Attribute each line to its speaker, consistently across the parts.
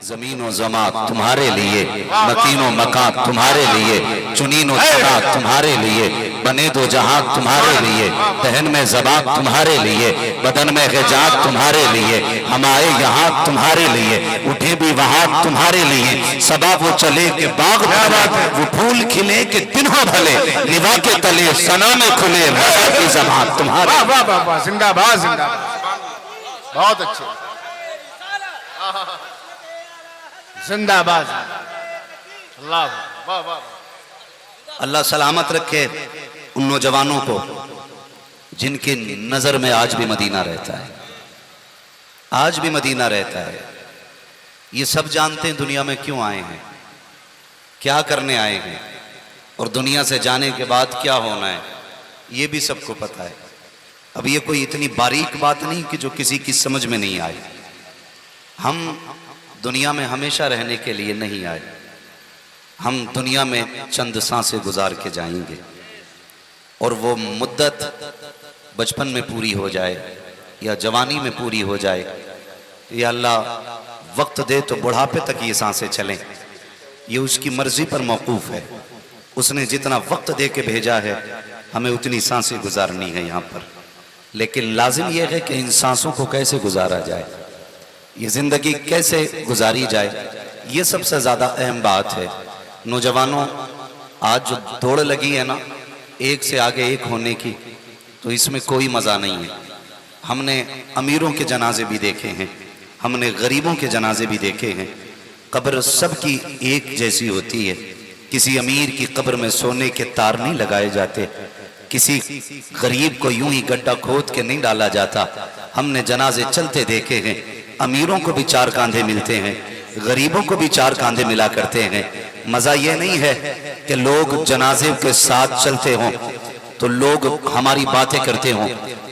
Speaker 1: जमीन व जमा तुम्हारे लिए, मकीनो मकान तुम्हारे लिए, चुनीनो चुना तुम्हारे लिए, बने दो जहां तुम्हारे लिए, दहन में ज़बान तुम्हारे लिए, बदन में हिजाब तुम्हारे लिए, हम आए यहाँ तुम्हारे लिए, उठे भी वहाँ तुम्हारे लिए, सबा वो चले के बाग भले, वो फूल खिले के दिन हो भले, लिवा के तले सना में खुले की ज़बान तुम्हारे।
Speaker 2: जिंदाबाद जिंदाबाद, बहुत अच्छे, जिंदाबाद। अल्लाह वाह वाह।
Speaker 1: अल्लाह सलामत रखे उन नौजवानों को जिनकी नजर में आज भी मदीना रहता है, आज भी मदीना रहता है। ये सब जानते हैं दुनिया में क्यों आए हैं, क्या करने आए हैं, और दुनिया से जाने के बाद क्या होना है, ये भी सबको पता है। अब ये कोई इतनी बारीक बात नहीं कि जो किसी की समझ में नहीं आए। हम दुनिया में हमेशा रहने के लिए नहीं आए, हम दुनिया में चंद सांसें गुजार के जाएंगे, और वो मुद्दत बचपन में पूरी हो जाए या जवानी में पूरी हो जाए, या अल्लाह वक्त दे तो बुढ़ापे तक ये सांसें चलें, ये उसकी मर्जी पर मौकूफ़ है। उसने जितना वक्त दे के भेजा है हमें उतनी सांसें गुजारनी है यहाँ पर। लेकिन लाजिम यह है कि इन सांसों को कैसे गुजारा जाए, ये ज़िंदगी कैसे गुजारी जाए, ये सबसे ज़्यादा अहम बात है। नौजवानों, आज जो दौड़ लगी है ना एक से आगे एक होने की, तो इसमें कोई मज़ा नहीं है। हमने अमीरों के जनाजे भी देखे हैं, हमने गरीबों के जनाजे भी देखे हैं। कब्र सबकी एक जैसी होती है। किसी अमीर की कब्र में सोने के तार नहीं लगाए जाते, किसी गरीब को यूं ही गड्ढा खोद के नहीं डाला जाता। हमने जनाजे चलते देखे हैं, अमीरों को भी चार कांधे मिलते हैं, गरीबों को भी चार कांधे मिला करते हैं। मज़ा ये नहीं है कि लोग जनाजे के साथ चलते हों तो लोग हमारी बातें करते हों।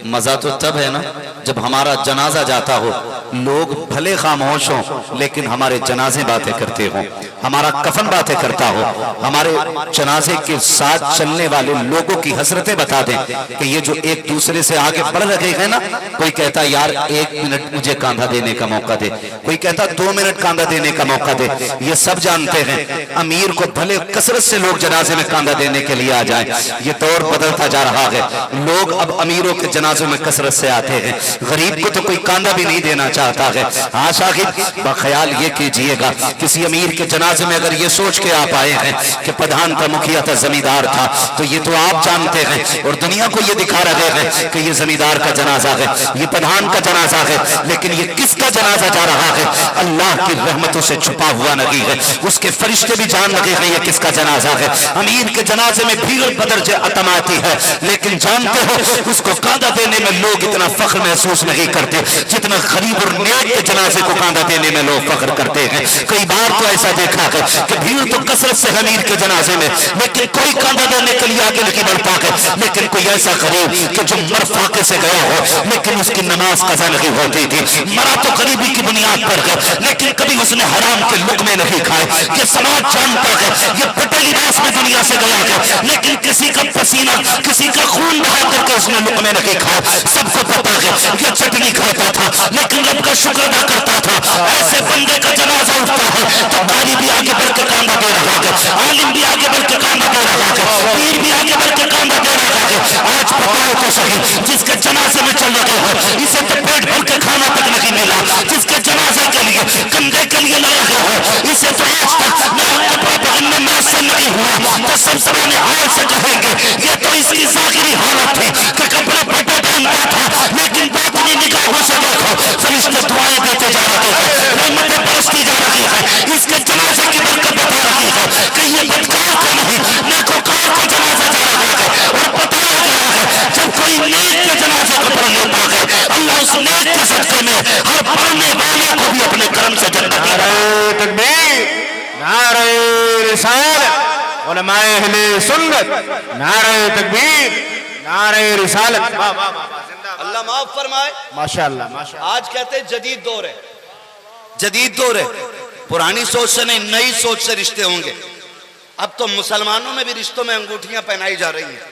Speaker 1: मज़ा तो तब है ना जब हमारा जनाजा जाता हो, लोग भले खामोश हों लेकिन हमारे जनाजे बातें करते हों, हमारा कफन बातें करता हो, हमारे जनाजे के साथ चलने वाले लोगों की हसरतें बता दें कि ये जो एक दूसरे से आगे बढ़ रहे हैं ना, कोई कहता यार 1 मिनट मुझे कांधा देने का मौका दे, कोई कहता 2 मिनट कांधा देने का मौका दे। ये सब जानते हैं अमीर को भले कसरत से लोग जनाजे में कांधा देने के लिए आ जाए, ये दौर बदलता जा रहा है। लोग अब अमीरों के जनाजों में कसरत से आते हैं, गरीब को तो कोई कांधा भी नहीं देना चाहता है। हाँ शाहिद, बख्याल ये कीजिएगा किसी अमीर के जनाजे में अगर ये सोच के आप आए हैं कि प्रधान था, मुखिया था, जमींदार था, तो ये तो आप जानते हैं और दुनिया को ये दिखा रहे हैं कि ये जमींदार का जनाजा है, ये प्रधान का जनाजा है। लेकिन ये किसका जनाजा जा रहा है? अल्लाह की रहमतों से छुपा हुआ नबी है, उसके फरिश्ते भी जान लगे हैं ये किसका जनाजा है। अमीर के जनाजे में भीड़ बदर अतमाती है, लेकिन जानते हो उसको कांधा देने में लोग इतना फख्र महसूस नहीं करते जितना गरीब और नेक के जनाजे को कांधा देने में लोग फख्र करते हैं। कई बार तो ऐसा देखा है कि भीड़ तो कसरत से अमीर के जनाजे में, लेकिन कोई कांधा देने के लिए आगे नहीं बढ़ता है। लेकिन कोई ऐसा गरीब कि जो मर फाके से गया हो लेकिन उसकी नमाज कज़ा नहीं होती थी, मरा तो गरीबी की बुनियाद पर है, लेकिन कभी उसने हराम के लुक़मे नहीं खाए। ये समाज जानता है ये फटे लिबास में दुनिया से गया है, लेकिन किसी का पसीना, किसी का खून बहा करके उसने लुक़मे नहीं खाए। सबको पता है ये चटनी खाता था लेकिन रब का शुक्र अदा करता था। ऐसे बंदे का जनाजा उठता है तो कारी भी आगे बढ़ के कांधा दे रहा है, आलिम भी आगे बढ़ के कांधा दे रहा है, पीर भी आगे बढ़ के कांधा दे रहा है। आज बताओ तो सही, जिसके जनाजे में चल रहे हो इसे तो पेट भर के खाना तक नहीं मिला, जिसके जनाजे के लिए कंधे के लिए लगा हो इसे तो आज तक कपड़ा पहनने में असर नहीं हुआ। तो सब समाने हाल से कहेंगे ये तो इसकी ज़ाहिरी हालत है कि कपड़ा फटा पहनता था, लेकिन बातनी निगाहों से देखो फरिश्ते दुआएं देते जा रहे हैं, रहमतें बरसती जा रही है। इसके जनाजे की बरकत बता रही है कि ये बदकार का नहीं नेकोकार का जनाजा जा रहा है। और बताया गया है जब कोई नेक के जनाजे को पढ़ लेता है अल्लाह उस नेक के सदक़े में हर पढ़ने वाले को भी अपने करम से जन्नत देता है।
Speaker 2: तकबीर, नारे रिसालत, उलमाए अहले सुन्नत, नारे तकबीर, नारे रिसालत।
Speaker 1: अल्लाह माफ फरमाए।
Speaker 2: माशाअल्लाह माशाअल्लाह।
Speaker 1: आज कहते हैं जदीद दौर है, जदीद दौर है, पुरानी सोच से नहीं नई सोच से रिश्ते होंगे। अब तो मुसलमानों में भी रिश्तों में अंगूठियां पहनाई जा रही हैं,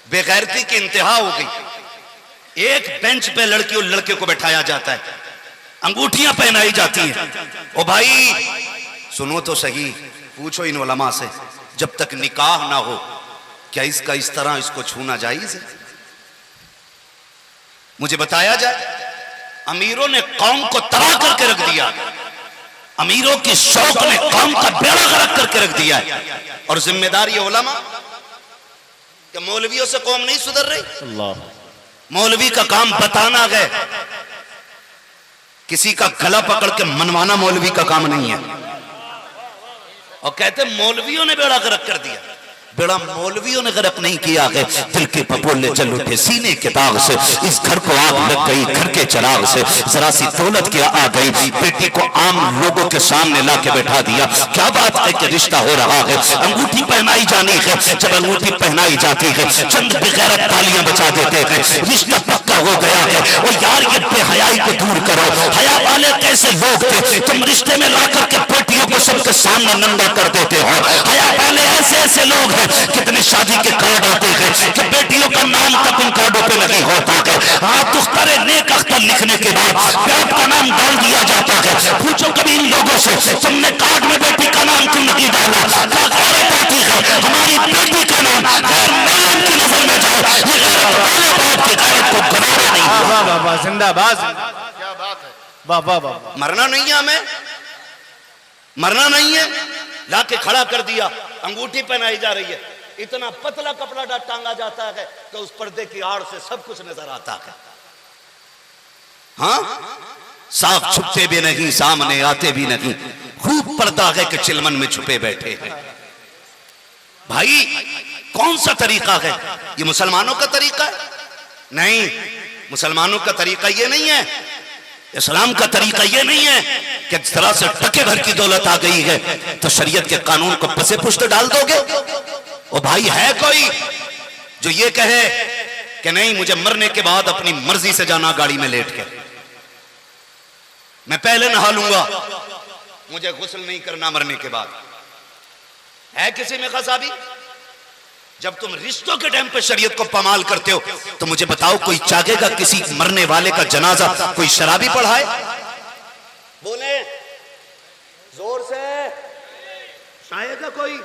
Speaker 1: बेगैरती की इंतहा हो गई। एक बेंच पे लड़की और लड़के को बैठाया जाता है, अंगूठियां पहनाई जाती हैं। ओ भाई सुनो तो सही, पूछो इन उलमा से, जब तक निकाह ना हो क्या इसका इस तरह इसको छूना जायज है? मुझे बताया जाए। अमीरों ने कौम को तबाह करके रख दिया, अमीरों की शौक ने कौम का बेड़ा गर्क करके रख दिया है। और जिम्मेदारी उलमा, कि मौलवियों से कौम नहीं सुधर रही।
Speaker 2: अल्लाह।
Speaker 1: मौलवी का काम बताना है, किसी का गला पकड़ के मनवाना मौलवी का काम नहीं है। और कहते मौलवियों ने बेड़ा गर्क कर दिया। बेड़ा मौलवियों ने गर्क नहीं किया है, दिल के पपोले चल उठे सीने के दाग से, इस घर को आग लग गई घर के चिराग से, जरा सी दौलत क्या आ गई, बेटी को आम लोगों के सामने ला के बैठा दिया। क्या बात है कि रिश्ता हो रहा है, अंगूठी पहनाई जानी है। जब अंगूठी पहनाई जाती है चंद बेगैरत तालियां बचा देते हैं, रिश्ता पक्का हो गया है। और यार ये बेहयाई को दूर करो, हया वाले कैसे लोग थे, तुम रिश्ते में ला करके बेटियों को सबके सामने नंगा कर देते हो। हया वाले ऐसे ऐसे लोग हैं, कितने शादी के कार्ड आते हैं कि बेटियों का नाम तक उन कार्डों पे नहीं होता है। आप दुख्तरे नेक अख्तर लिखने के बाद बाप का नाम डाल दिया जाता है। पूछो कभी इन लोगों से, तुमने कार्ड में बेटी का नाम क्यों नहीं डाला? क्या गैरत आती है हमारी बेटी का नाम गैर महरम की नजर में जाए, ये गैरत वाले बाप की गैरत को गवारा नहीं।
Speaker 2: वाह वाह वाह, जिंदाबाद। क्या बात है, वाह वाह वाह।
Speaker 1: मरना नहीं है हमें, मरना नहीं है, लाके खड़ा कर दिया, अंगूठी पहनाई जा रही है, इतना पतला कपड़ा टांगा जाता है तो उस पर्दे की आड़ से सब कुछ नजर आता है। हाँ, साफ छुपते भी नहीं, सामने आते भी नहीं, खूब पर्दा है कि चिलमन में छुपे बैठे हैं। भाई कौन सा तरीका है ये? मुसलमानों का तरीका है? नहीं, मुसलमानों का तरीका ये नहीं है, इस्लाम का तरीका ये नहीं है कि जरा से टके भर की दौलत आ गई है तो शरीयत के कानून को पसे पुष्ट डाल दोगे। ओ भाई है कोई जो ये कहे कि नहीं मुझे मरने के बाद अपनी मर्जी से जाना गाड़ी में लेट के, मैं पहले नहा लूंगा, मुझे गुस्ल नहीं करना मरने के बाद? है किसी में खसाबी? जब तुम रिश्तों के टाइम पे शरीयत को पमाल करते हो तो मुझे बताओ कोई चाहेगा किसी मरने वाले का जनाजा कोई शराबी पढ़ाए? बोले जोर से, चाहेगा कोई?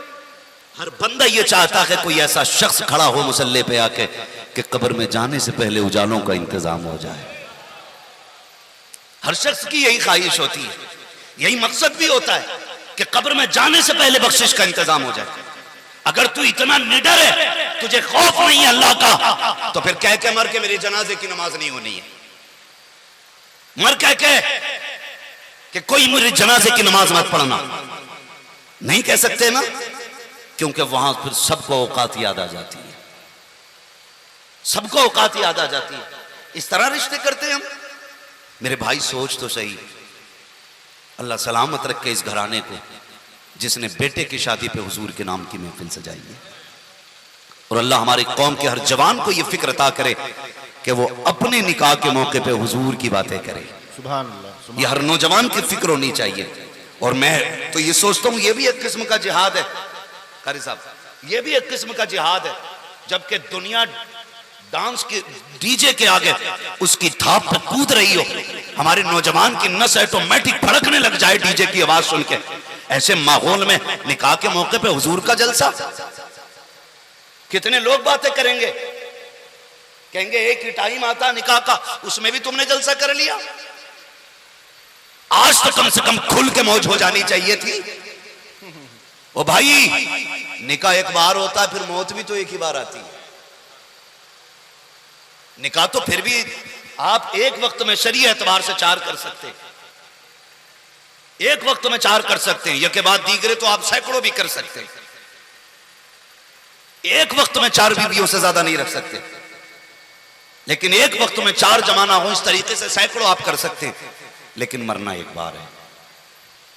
Speaker 1: हर बंदा ये चाहता है कोई ऐसा शख्स खड़ा हो मुसल्ले पे आके कि कब्र में जाने से पहले उजालों का इंतजाम हो जाए। हर शख्स की यही ख्वाहिश होती है, यही मकसद भी होता है कि कब्र में जाने से पहले बख्शिश का इंतजाम हो जाए। अगर तू इतना निडर है, तुझे खौफ नहीं है अल्लाह का, तो फिर कह के मर के मेरे जनाजे की नमाज नहीं होनी है। मर कह के कि कोई मेरे जनाजे की नमाज मत पढ़ना, नहीं कह सकते ना, क्योंकि वहां फिर सबको औकात याद आ जाती है, सबको औकात याद आ जाती है। इस तरह रिश्ते करते हैं हम। मेरे भाई सोच तो सही, अल्लाह सलामत रखे इस घराने को जिसने बेटे की शादी पे हुजूर के नाम की महफिल सजाई है। और अल्लाह हमारी कौम के हर जवान को यह फिक्र अता करे कि वो अपने निकाह के मौके पे हुजूर की बातें करे।
Speaker 2: सुभान अल्लाह।
Speaker 1: ये हर नौजवान की फिक्र होनी चाहिए। और मैं तो ये सोचता हूं ये भी एक किस्म का जिहाद है कारी साहब, ये भी एक किस्म का जिहाद है। जबकि दुनिया डांस के डीजे के आगे उसकी थाप पर कूद रही हो, हमारे नौजवान की नस ऑटोमेटिक फड़कने लग जाए डीजे की आवाज सुन के, ऐसे माहौल में निकाह के मौके पे हुजूर का जलसा, कितने लोग बातें करेंगे, कहेंगे एक ही टाइम आता निकाह का, उसमें भी तुमने जलसा कर लिया। आज तो कम से कम खुल के मौज हो जानी चाहिए थी। ओ भाई निकाह एक बार होता है, फिर मौत भी तो एक ही बार आती है। निकाह तो फिर भी आप एक वक्त में शरीय एतबार से 4 कर सकते हैं, एक वक्त में 4 कर सकते हैं, यह के बाद दीगरे तो आप सैकड़ों भी कर सकते हैं। एक वक्त में 4 बीवियों से ज्यादा नहीं रख सकते, लेकिन एक वक्त में 4 जमाना हो इस तरीके से सैकड़ों आप कर सकते हैं। लेकिन मरना एक बार है,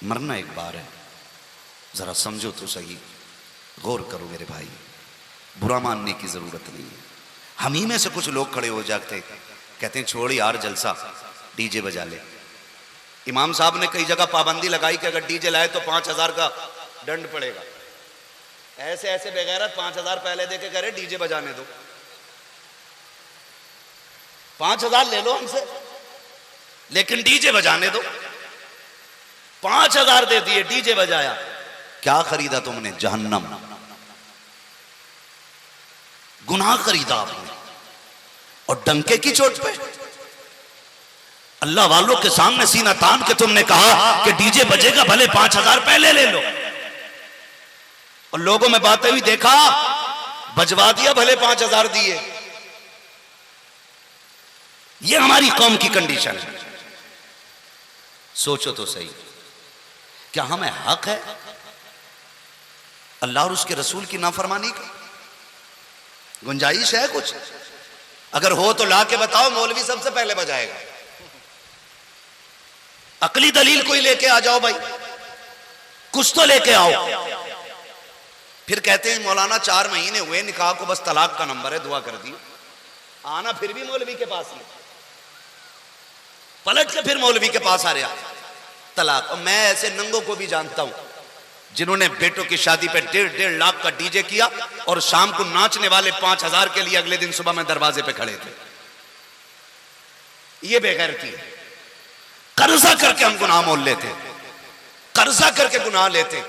Speaker 1: मरना एक बार है। जरा समझो तो सही, गौर करो मेरे भाई, बुरा मानने की जरूरत नहीं है। हम ही में से कुछ लोग खड़े हो जाते, कहते हैं छोड़ यार जलसा, डीजे बजा ले। इमाम साहब ने कई जगह पाबंदी लगाई कि अगर डीजे लाए तो 5000 का दंड पड़ेगा। ऐसे ऐसे बेगैरत 5000 पहले देके कह रहे डीजे बजाने दो। 5000 ले लो हमसे, लेकिन डीजे बजाने दो। 5,000 दे दिए, डीजे बजाया। क्या खरीदा तुमने? जहन्नम। गुनाह खरीदा आपने, और डंके की चोट पे अल्लाह वालों के सामने सीना तान के तुमने कहा कि डीजे बजेगा, भले 5,000 पहले ले लो। और लोगों में बातें हुई, देखा बजवा दिया, भले 5,000 दिए। ये हमारी कौम की कंडीशन है। सोचो तो सही, क्या हमें हक है अल्लाह और उसके रसूल की नाफरमानी की? गुंजाइश है कुछ? अगर हो तो ला के बताओ, मौलवी सबसे पहले बजाएगा। अकली दलील कोई लेके आ जाओ भाई, कुछ तो लेके आओ। फिर कहते हैं मौलाना 4 महीने हुए निकाह को, बस तलाक का नंबर है, दुआ कर दी। आना फिर भी मौलवी के पास नहीं, पलट के फिर मौलवी के पास आ रहा तलाक। और मैं ऐसे नंगों को भी जानता हूं जिन्होंने बेटों की शादी पे 1.5 लाख का डीजे किया और शाम को नाचने वाले 5,000 के लिए अगले दिन सुबह में दरवाजे पे खड़े थे। ये बेगैरती है। कर्जा करके हम गुनाह मोल लेते, कर्जा करके गुनाह लेते।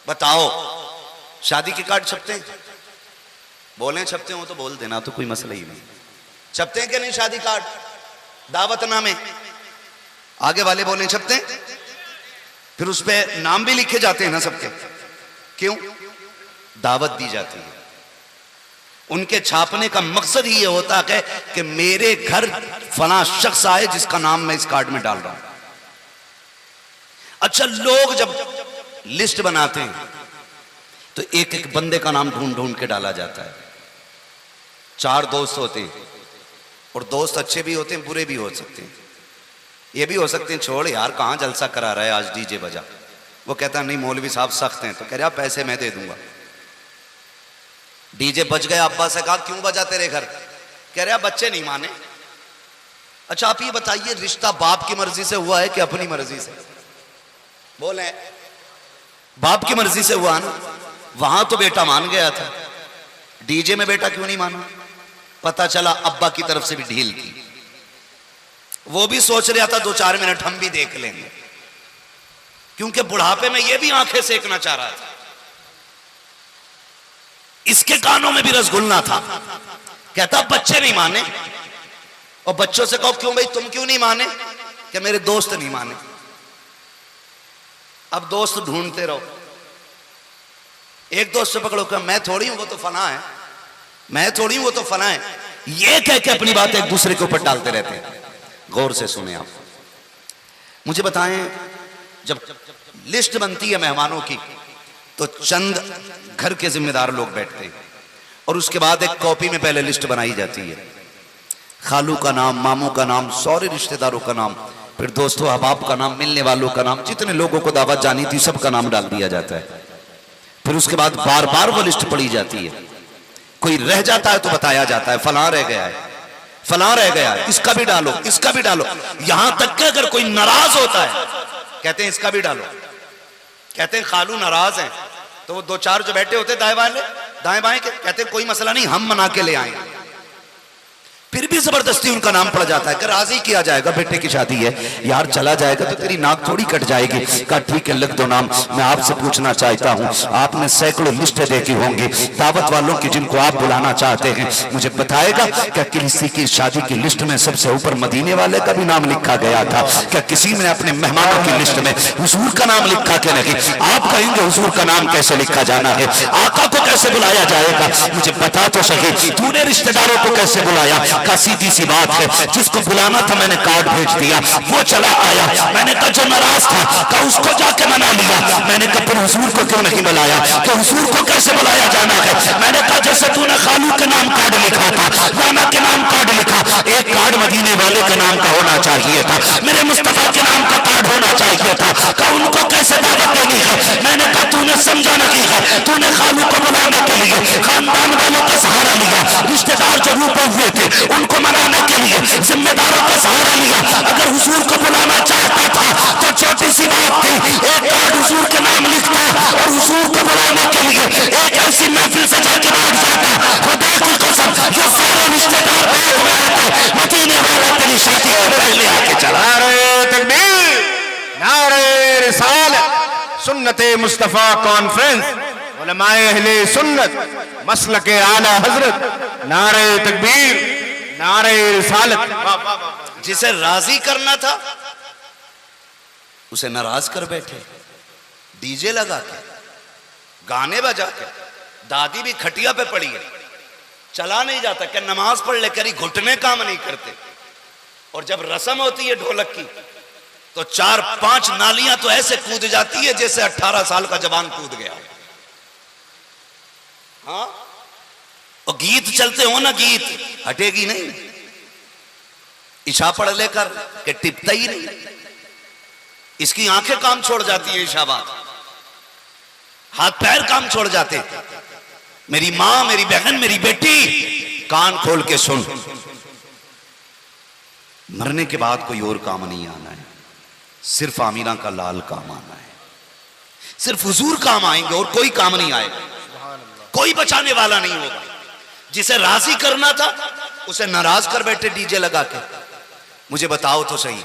Speaker 1: बताओ, शादी के कार्ड छपते हैं? बोले छपते हो तो बोल देना, तो कोई मसला ही नहीं। छपते हैं कि नहीं शादी कार्ड? दावतनामे आगे वाले बोले छपते हैं, फिर उस पे नाम भी लिखे जाते हैं ना सबके। क्यों? दावत दी जाती है। उनके छापने का मकसद ही ये होता है कि मेरे घर फला शख्स आए जिसका नाम मैं इस कार्ड में डाल रहा हूं। अच्छा, लोग जब लिस्ट बनाते हैं तो एक एक बंदे का नाम ढूंढ ढूंढ के डाला जाता है। 4 दोस्त होते हैं, और दोस्त अच्छे भी होते हैं, बुरे भी हो सकते हैं। ये भी हो सकते हैं, छोड़ यार कहां जलसा करा रहा है आज, डीजे बजा। वो कहता नहीं मौलवी साहब सख्त हैं, तो कह रहा पैसे मैं दे दूंगा। डीजे बज गया, अब्बा से कहा क्यों बजा तेरे घर? कह रहा बच्चे नहीं माने। अच्छा आप ये बताइए, रिश्ता बाप की मर्जी से हुआ है कि अपनी मर्जी से? बोले बाप की मर्जी से हुआ ना। वहां तो बेटा मान गया था, डीजे में बेटा क्यों नहीं माना? पता चला अब्बा की तरफ से भी ढील की। वो भी सोच रहा था 2-4 मिनट हम भी देख लेंगे, क्योंकि बुढ़ापे में ये भी आंखें सेकना चाह रहा था। इसके कानों में भी रसगुल्ला था। कहता बच्चे नहीं माने। और बच्चों से कहो क्यों भाई, तुम क्यों नहीं माने? कि मेरे दोस्त नहीं माने। अब दोस्त ढूंढते रहो। एक दोस्त से पकड़ो कि मैं थोड़ी हूं, वो तो फना है, मैं थोड़ी हूं, वो तो फना है। ये कह के अपनी बात एक दूसरे के ऊपर डालते रहते हैं। गौर से सुने आप, मुझे बताएं, जब लिस्ट बनती है मेहमानों की तो चंद घर के जिम्मेदार लोग बैठते हैं, और उसके बाद एक कॉपी में पहले लिस्ट बनाई जाती है। खालू का नाम, मामू का नाम, सारे रिश्तेदारों का नाम, फिर दोस्तों अहबाब का नाम, मिलने वालों का नाम, जितने लोगों को दावत जानी थी सबका नाम डाल दिया जाता है। फिर उसके बाद बार बार वो लिस्ट पढ़ी जाती है। कोई रह जाता है तो बताया जाता है फलां रह गया है, फलां रह गया है, इसका भी डालो, इसका भी डालो। यहां तक कि अगर कोई नाराज होता है कहते हैं इसका भी डालो। कहते हैं खालू नाराज हैं, तो वो 2-4 जो बैठे होते दाएं बाएं के कहते हैं कोई मसला नहीं, हम मना के ले आएंगे। फिर भी जबरदस्ती उनका नाम पड़ जाता है कि राजी किया जाएगा, बेटे की शादी है यार, चला जाएगा तो तेरी नाक थोड़ी कट जाएगी। कहा ठीक है, लिख दो नाम। मैं आपसे पूछना चाहता हूँ, आपने सैकड़ों लिस्टें देखी होंगी दावत वालों की जिनको आप बुलाना चाहते हैं, मुझे बताएगा क्या किसी की शादी की लिस्ट में सबसे ऊपर मदीने वाले का भी नाम लिखा गया था? क्या किसी ने अपने मेहमानों की लिस्ट में हुजूर का नाम लिखा के नहीं? आप कहेंगे हुजूर का नाम कैसे लिखा जाना है, आका को कैसे बुलाया जाएगा? मुझे बता तो सही, तूने रिश्तेदारों को कैसे बुलाया? का सीधी सी बात है, जिसको बुलाना था मैंने कार्ड भेज दिया, वो चला आया। मैंने कहा जो नाराज था का उसको जाके मना लिया। मैंने कहा फिर हुजूर को क्यों नहीं बुलाया? तो हुजूर को कैसे बुलाया जाना है? मैंने कहा जैसे तूने खालू के नाम कार्ड लिखा था, राना के नाम कार्ड लिखा, एक कार्ड मदीने वाले के नाम का होना चाहिए था, मेरे मुस्तफा के नाम का कार्ड होना चाहिए था। का उनको कैसे दावत देनी है? मैंने कहा तूने समझा नहीं है, तूने खालू को बुलाने के लिए खानदान वालों का सहारा लिया, रिश्तेदार जो रूपे हुए थे उनको मनाने के लिए जिम्मेदारों का सहारा लिया। अगर हुजूर को बुलाना चाहता था तो छोटी सी बात थी, एक कार्ड हुजूर के नाम लिखता और हुजूर को बुलाने के लिए एक ऐसी महफिल सजा के बैठ जाता। खुदा की कसम ये सारे रिश्तेदार मदीने वाला तेरी शादी को पहले आके चला।
Speaker 2: सुन्नते मुस्तफ़ा कॉन्फ्रेंस उलमाए अहले सुन्नत मसलके आला हजरत नारे तकबीर नारे रिसालत। वाह वाह वाह।
Speaker 1: जिसे राजी करना था उसे नाराज कर बैठे, डीजे लगा के, गाने बजा के। दादी भी खटिया पे पड़ी है, चला नहीं जाता, क्या नमाज पढ़ ले, करी घुटने काम नहीं करते। और जब रस्म होती है ढोलक की तो 4-5 नालियां तो ऐसे कूद जाती है जैसे 18 साल का जवान कूद गया। हाँ, और गीत चलते हो ना, गीत हटेगी नहीं। इशा पढ़ लेकर के टिपता ही नहीं, इसकी आंखें काम छोड़ जाती है इशा बाद, हाथ पैर काम छोड़ जाते। मेरी मां, मेरी बहन, मेरी बेटी, कान खोल के सुन, मरने के बाद कोई और काम नहीं आना है, सिर्फ आमीना का लाल काम आना है, सिर्फ हुजूर काम आएंगे और कोई काम नहीं आएगा, कोई बचाने वाला नहीं होगा। जिसे राजी करना था उसे नाराज कर बैठे डीजे लगा के। मुझे बताओ तो सही,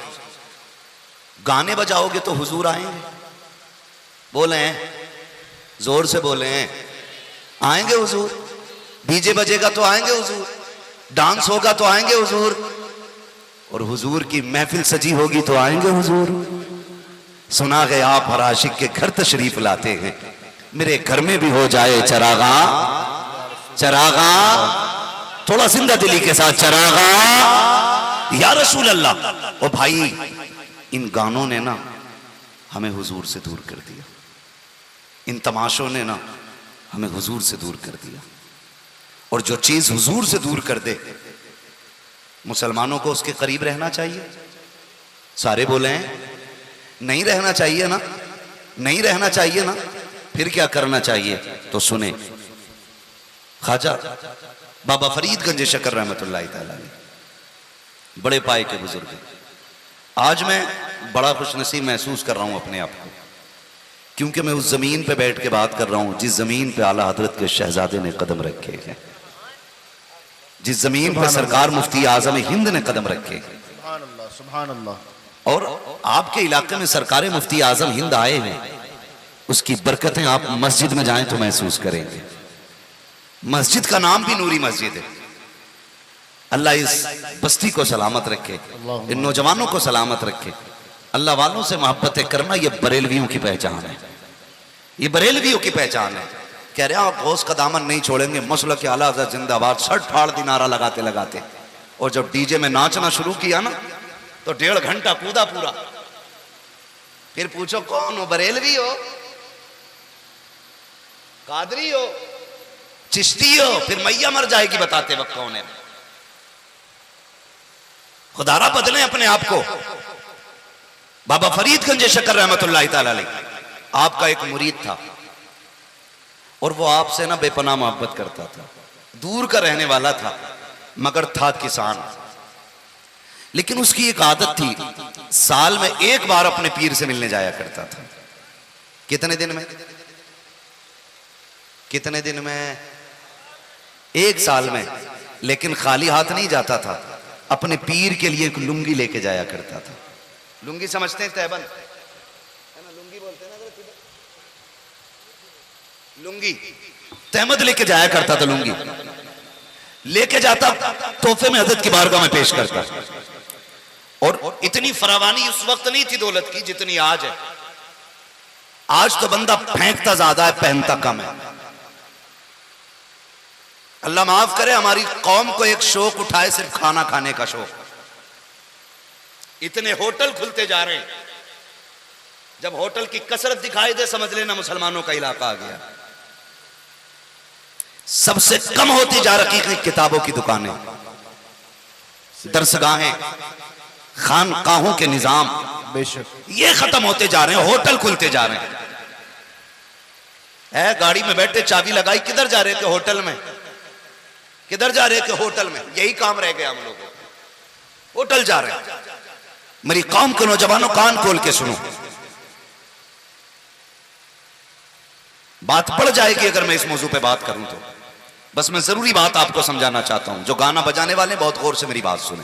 Speaker 1: गाने बजाओगे तो हुजूर आएंगे? बोले हैं, जोर से बोले हैं, आएंगे हुजूर। डीजे बजेगा तो आएंगे हुजूर, डांस होगा तो आएंगे हुजूर, और हुजूर की महफिल सजी होगी तो आएंगे हुजूर। सुना है आप हर आशिक के घर तशरीफ लाते हैं, मेरे घर में भी हो जाए चरागा, चरागा, थोड़ा जिंदा दिली के साथ, चरागा या रसूल अल्लाह। ओ भाई, इन गानों ने ना हमें हुजूर से दूर कर दिया, इन तमाशों ने ना हमें हुजूर से दूर कर दिया। और जो चीज हुजूर से दूर कर दे, मुसलमानों को उसके करीब रहना चाहिए। सारे बोले हैं नहीं रहना चाहिए ना, नहीं रहना चाहिए ना, फिर क्या करना चाहिए? तो सुने, ख्वाजा बाबा फरीदगंज शकर रहमतुल्लाह तआला अलैह, बड़े पाए के बुजुर्ग। आज मैं बड़ा खुशनसीब महसूस कर रहा हूं अपने आप को, क्योंकि मैं उस जमीन पे बैठ के बात कर रहा हूं जिस जमीन पे आला हजरत के शहजादे ने कदम रखे हैं, जिस जमीन पर सरकार मुफ्ती आजम हिंद ने कदम रखे।
Speaker 2: सुभान अल्लाह, सुभान अल्लाह।
Speaker 1: और आपके इलाके में सरकार मुफ्ती आजम हिंद आए हैं, उसकी बरकतें आप मस्जिद में जाएं तो महसूस करेंगे। मस्जिद का नाम भी नूरी मस्जिद है। अल्लाह इस बस्ती को सलामत रखे, इन नौजवानों को सलामत रखे। अल्लाह वालों से मोहब्बतें करना ये बरेलवियों की पहचान है, ये बरेलवियों की पहचान है। कह रहे हैं गौस का दामन नहीं छोड़ेंगे, मसलक के आला हज़रत जिंदाबाद, छठ फाड़ दी नारा लगाते लगाते। और जब डीजे में नाचना शुरू किया ना तो 1.5 घंटा कूदा पूरा। फिर पूछो कौन हो, बरेलवी हो, कादरी हो, चिश्ती हो? फिर मैया मर जाएगी बताते वक्त कौन है। खुदारा बदलें अपने आप को। बाबा फरीदगंज शकर रहमतुल्लाह तआला अलैह आपका एक मुरीद था और वो आपसे ना बेपनाह मोहब्बत करता था, दूर का रहने वाला था मगर था किसान। लेकिन उसकी एक आदत थी, साल में एक बार अपने पीर से मिलने जाया करता था। कितने दिन में? कितने दिन में? 1 साल में। लेकिन खाली हाथ नहीं जाता था, अपने पीर के लिए एक लुंगी लेके जाया करता था। लुंगी समझते हैं? तैबन है ना, लुंगी बोलते हैं ना, लुंगी तहमद लेके जाया करता था। लुंगी लेके जाता, तोहफे में हजरत की बारगाह में पेश करता। और इतनी फरावानी उस वक्त नहीं थी दौलत की जितनी आज है। आज तो बंदा फेंकता ज्यादा है, पहनता कम है। अल्लाह माफ करे, हमारी कौम को एक शौक उठाए, सिर्फ खाना खाने का शौक। इतने होटल खुलते जा रहे हैं, जब होटल की कसरत दिखाई दे समझ लेना मुसलमानों का इलाका आ गया। सबसे कम होती जा रही है किताबों की दुकानें, दरसगाहें, खानकाहों के निजाम,
Speaker 2: बेशक
Speaker 1: ये खत्म होते जा रहे हैं, होटल खुलते जा रहे हैं। गाड़ी में बैठे चाबी लगाई, किधर जा रहे थे? होटल में। किधर जा रहे थे? होटल में। यही काम रह गया हम लोगों को, होटल जा रहे हैं। मेरी कौम के नौजवानों कान खोल के सुनो, बात पड़ जाएगी अगर मैं इस मौजू पे बात करूं तो। बस मैं जरूरी बात आपको समझाना चाहता हूं। जो गाना बजाने वाले बहुत गौर से मेरी बात सुने।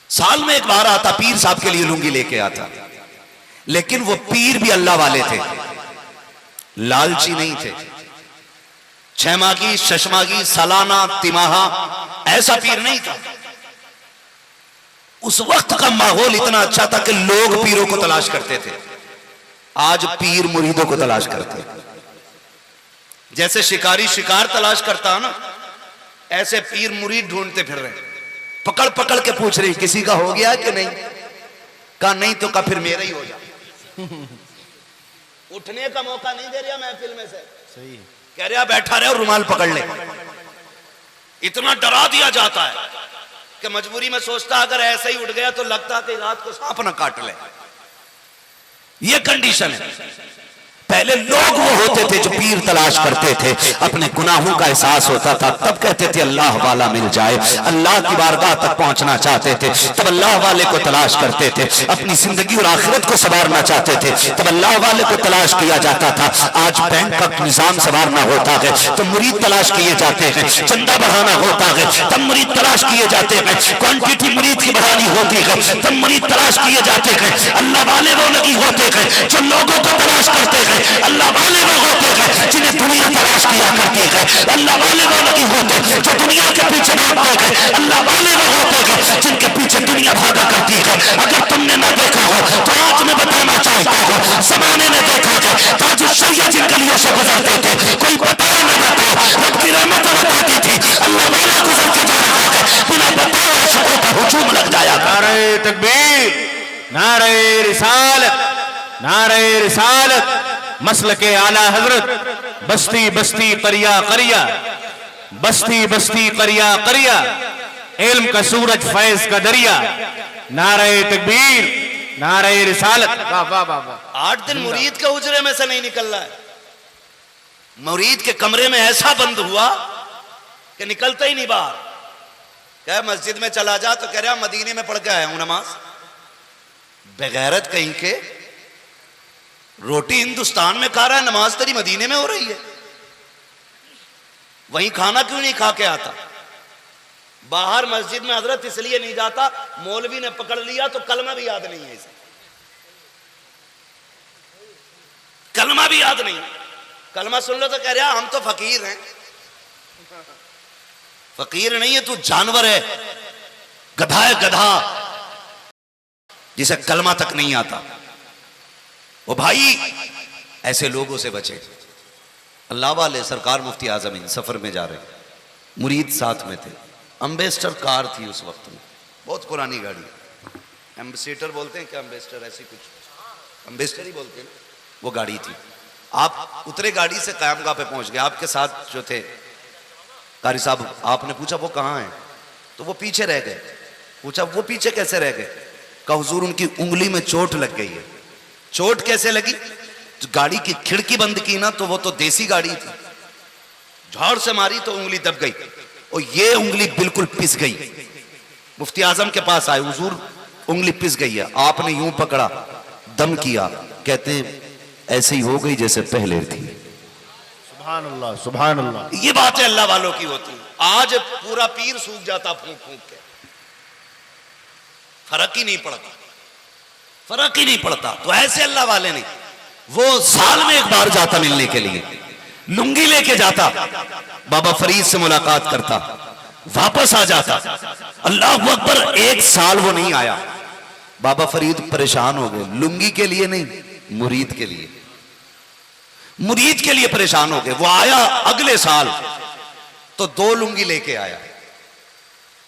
Speaker 1: साल में एक बार आता, पीर साहब के लिए लुंगी लेके आता, लेकिन वो पीर भी अल्लाह वाले थे। लालची नहीं थे। छमागी, शशमागी, सालाना, तिमाहा ऐसा पीर नहीं था। उस वक्त का माहौल इतना अच्छा था कि लोग पीरों को तलाश करते थे। आज पीर मुरीदों को तलाश करते हैं। जैसे शिकारी शिकार तलाश करता है ना, ऐसे पीर मुरीद ढूंढते फिर रहे, पकड़ पकड़ के पूछ रहे किसी का हो गया कि नहीं। कहा नहीं तो का फिर मेरा ही हो जा। उठने का मौका नहीं दे रहा महफिल में से।
Speaker 2: सही
Speaker 1: कह रहा बैठा रहे और रुमाल पकड़ ले। इतना डरा दिया जाता है कि मजबूरी में सोचता अगर ऐसे ही उठ गया तो लगता कि रात को सांप ना काट ले। ये कंडीशन है। पहले लोग वो होते थे जो पीर तलाश करते थे, अपने गुनाहों का एहसास होता था, तब कहते थे अल्लाह वाला मिल जाए। अल्लाह की बारगाह तक पहुंचना चाहते थे, तब अल्लाह वाले को तलाश करते थे। अपनी जिंदगी और आखिरत को संवारना चाहते थे, तब अल्लाह वाले को तलाश किया जाता था। आज बैंक का निजाम संवारना होता है तो मुरीद तलाश किए जाते हैं। चंदा बढ़ाना होता है तब मुरीद तलाश किए जाते हैं। क्वांटिटी मुरीद की बढ़ानी होती है तब मुरीद तलाश किए जाते हैं। अल्लाह वाले वो नहीं होते हैं जो लोगों को तलाश करते हैं। अल्लाह वाले वो होते हैं जिन्हें दुनिया तलाश किया करती है। अल्लाह वाले वो नहीं होते जो दुनिया के पीछे भागते हैं। अल्लाह वाले वो होते हैं जिनके पीछे दुनिया भागा करती है। अगर तुमने ना देखा हो तो आज मैं बताना चाहता हूँ, ज़माने ने देखा है ताज शैया जिन गलियों से गुजरते थे, कोई बताया न बताओ रब की रहमत बताती थी। अल्लाह वाला गुजर के जा रहा है, बिना बताए आशिकों का हुजूम लग जाया।
Speaker 2: नारे तकबीर, नारे रिसालत, नारे रिसालत, मसलके आला हजरत, बस्ती बस्ती करिया करिया, बस्ती बस्ती करिया करिया, इल्म का सूरज फैज का दरिया। नारे तकबीर, नारे रिसालत। वाह वाह वाह वाह।
Speaker 1: 8 दिन मुरीद के उजरे में से नहीं निकल रहा है। मुरीद के कमरे में ऐसा बंद हुआ कि निकलता ही नहीं बाहर। कह मस्जिद में चला जा तो कह रहा मदीने में पढ़ के आया हूं नमाज। बेगैरत कहीं के, रोटी हिंदुस्तान में खा रहा है, नमाज तेरी मदीने में हो रही है। वहीं खाना क्यों नहीं खा के आता? बाहर मस्जिद में हजरत इसलिए नहीं जाता, मौलवी ने पकड़ लिया तो कलमा भी याद नहीं है इसे। कलमा भी याद नहीं। कलमा सुन लो तो कह रहा हम तो फकीर हैं। फकीर नहीं है तू, जानवर है, गधा है, गधा जिसे कलमा तक नहीं आता। वो भाई ऐसे लोगों से बचे। अल्लाह वाले सरकार मुफ्ती आजम इन सफर में जा रहे, मुरीद साथ में थे। एम्बेसडर कार थी उस वक्त में, बहुत पुरानी गाड़ी। एम्बेसडर बोलते हैं क्या? एम्बेसडर ऐसी कुछ, एम्बेसडर ही बोलते हैं। वो गाड़ी थी। आप उतरे गाड़ी से क़यामगाह पे पहुंच गए। आपके साथ जो थे कारी साहब, आपने पूछा वो कहाँ है? तो वो पीछे रह गए। पूछा वो पीछे कैसे रह गए? कहा हुजूर उनकी उंगली में चोट लग गई है। चोट कैसे लगी? गाड़ी की खिड़की बंद की ना तो वो तो देसी गाड़ी थी, झाड़ से मारी तो उंगली दब गई और ये उंगली बिल्कुल पिस गई। मुफ्ती आजम के पास आए, हुजूर उंगली पिस गई है। आपने यूं पकड़ा, दम किया, कहते ऐसे ही हो गई जैसे पहले थी।
Speaker 2: सुभान अल्लाह, सुभान अल्लाह।
Speaker 1: ये बातें अल्लाह वालों की होती है। आज पूरा पीर सूख जाता फूंक फूंक के, फर्क ही नहीं पड़ता, फर्क ही नहीं पड़ता। तो ऐसे अल्लाह वाले नहीं, वो साल में एक बार जाता मिलने के लिए, लुंगी लेके जाता, बाबा फरीद से मुलाकात करता, वापस आ जाता। अल्लाह अकबर, एक साल वो नहीं आया। बाबा फरीद परेशान हो गए, लुंगी के लिए नहीं, मुरीद के लिए, मुरीद के लिए परेशान हो गए। वो आया अगले साल तो 2 लुंगी लेके आया,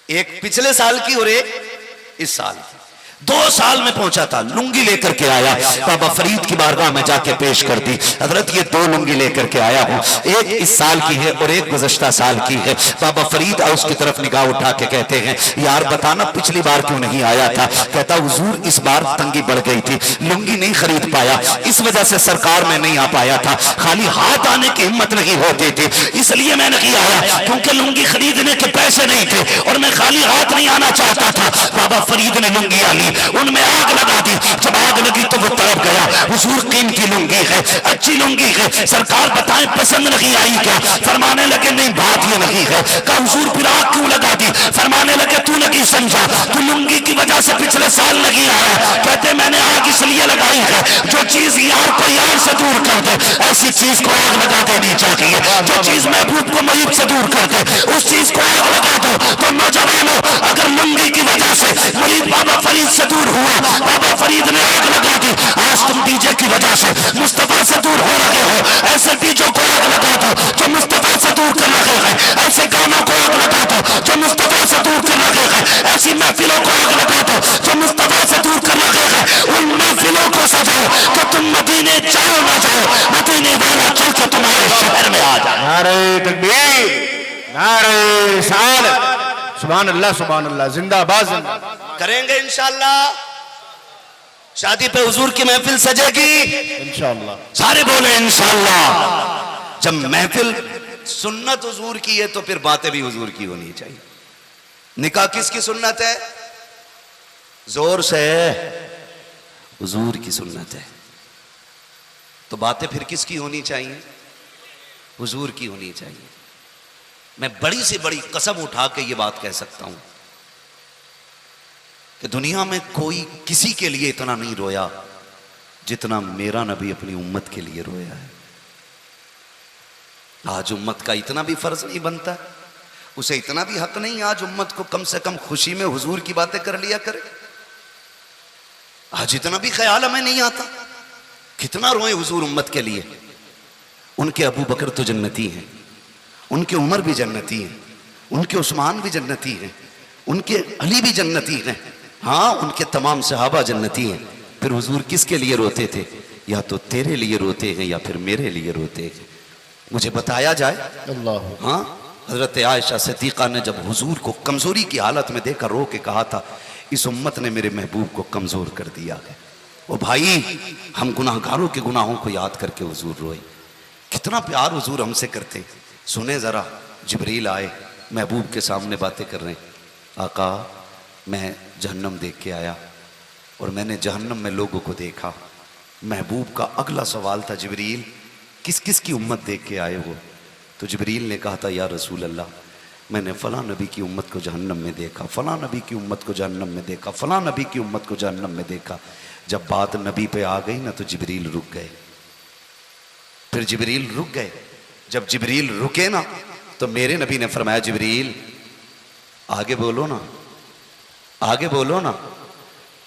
Speaker 1: एक पिछले साल की और एक इस साल की। 2 साल में पहुंचा था, लुंगी लेकर के आया, बाबा फरीद की बारगाह में जाके पेश कर दी। हजरत ये 2 लुंगी लेकर के आया हूं, एक इस साल की है और एक गुज़श्ता साल की है। बाबा फरीद उसकी तरफ निगाह उठा के कहते हैं यार बताना पिछली बार क्यों नहीं आया था? कहता हुजूर इस बार तंगी बढ़ गई थी, लुंगी नहीं खरीद पाया, इस वजह से सरकार में नहीं आ पाया था। खाली हाथ आने की हिम्मत नहीं होती थी, इसलिए मैं नहीं आया, क्योंकि लुंगी खरीदने के पैसे नहीं थे और मैं खाली हाथ नहीं आना चाहता था। बाबा फरीद ने लुंगियां ली उनमें आग लगा दी। जब आग लगी तो वो तड़प गया। हुजूर कीमती लुंगी है, अच्छी लुंगी है, सरकार बताएं पसंद नहीं आई क्या? फरमाने लगे नहीं, बात ये नहीं है। कहा हुजूर फिर आग क्यों लगा दी? फरमाने लगे तू नहीं समझा, तू लुंगी की वजह से पिछले साल नहीं आया। कहते मैंने आग इसलिए लगाई है, जो चीज यार को यार से दूर कर दे ऐसी चीज को आग लगा देनी चाहिए। जो चीज महबूब को मरीब से दूर कर दे उस चीज को आग लगा दो। तो नौजवानों, अगर लुंगी की वजह से मरीब बाबा फरीद से दूर हुआ, बाबा फरीद ने आग लगा दी, आज तुम डीजे की वजह से मुस्तफा से दूर हो रहे हो, ऐसे डीजों को आग लगा दो जो मुस्तफा से दूर कर रहे हैं। ऐसे गानों को आग लगा दो जो मुस्तफा से दूर कर रहे हैं। ऐसी महफिलों को आग लगा दो जो मुस्तफा से दूर कर रहे हैं। उन महफिलों को सजाओ कि तुम मदीने जाओ ना जाओ, मदीने वाला चल के तुम्हारे शहर में आ जाए।
Speaker 2: नारे तकबीर, नारे रिसालत, सुभान अल्लाह, सुभान अल्लाह, जिंदाबाद जिंदाबाद।
Speaker 1: करेंगे इंशाअल्लाह। शादी पे हुजूर की महफिल सजेगी
Speaker 2: इंशाअल्लाह।
Speaker 1: सारे बोले इंशाअल्लाह। जब महफिल सुन्नत हुजूर की है तो फिर बातें भी हुजूर की होनी चाहिए। निकाह किसकी सुन्नत है? जोर से, हुजूर की सुन्नत है। तो बातें फिर किसकी होनी चाहिए? हुजूर की होनी चाहिए। मैं बड़ी से बड़ी कसम उठा के ये बात कह सकता हूं कि दुनिया में कोई किसी के लिए इतना नहीं रोया जितना मेरा नबी अपनी उम्मत के लिए रोया है। आज उम्मत का इतना भी फर्ज नहीं बनता, उसे इतना भी हक नहीं आज उम्मत को कम से कम खुशी में हुजूर की बातें कर लिया करे। आज इतना भी ख्याल हमें नहीं आता कितना रोए हुजूर उम्मत के लिए। उनके अबू बकर तो जन्नती हैं, उनके उमर भी जन्नती हैं, उनके उस्मान भी जन्नती हैं, उनके अली भी जन्नती हैं, हाँ उनके तमाम सहाबा जन्नती हैं। फिर हुजूर किसके लिए रोते थे? या तो तेरे लिए रोते हैं या फिर मेरे लिए रोते हैं। मुझे बताया जाए।
Speaker 2: अल्लाह।
Speaker 1: हाँ, हजरत आयशा सिद्दीक़ा ने जब हुजूर को कमजोरी की हालत में देखकर रो के कहा था, इस उम्मत ने मेरे महबूब को कमजोर कर दिया है। ओ भाई, हम गुनाहगारों के गुनाहों को याद करके हुजूर रोए। कितना प्यार हुजूर हमसे करते। सुने जरा, जिब्रील आए, महबूब के सामने बातें कर रहे हैं। आका, मैं जहन्नम देख के आया और मैंने जहन्नम में लोगों को देखा। महबूब का अगला सवाल था, जिब्रील किस किस की उम्मत देख के आए हो? तो जिब्रील ने कहा था, या रसूल अल्लाह, मैंने फलां नबी की उम्मत को जहन्नम में देखा, फलां नबी की उम्मत को जहन्नम में देखा, फलां नबी की उम्मत को जहन्नम में देखा। जब बात नबी पे आ गई ना तो जिब्रील रुक गए। फिर जिब्रील रुक गए। जब जिब्रील रुके ना तो मेरे नबी ने फरमाया, जिब्रील आगे बोलो ना, आगे बोलो ना,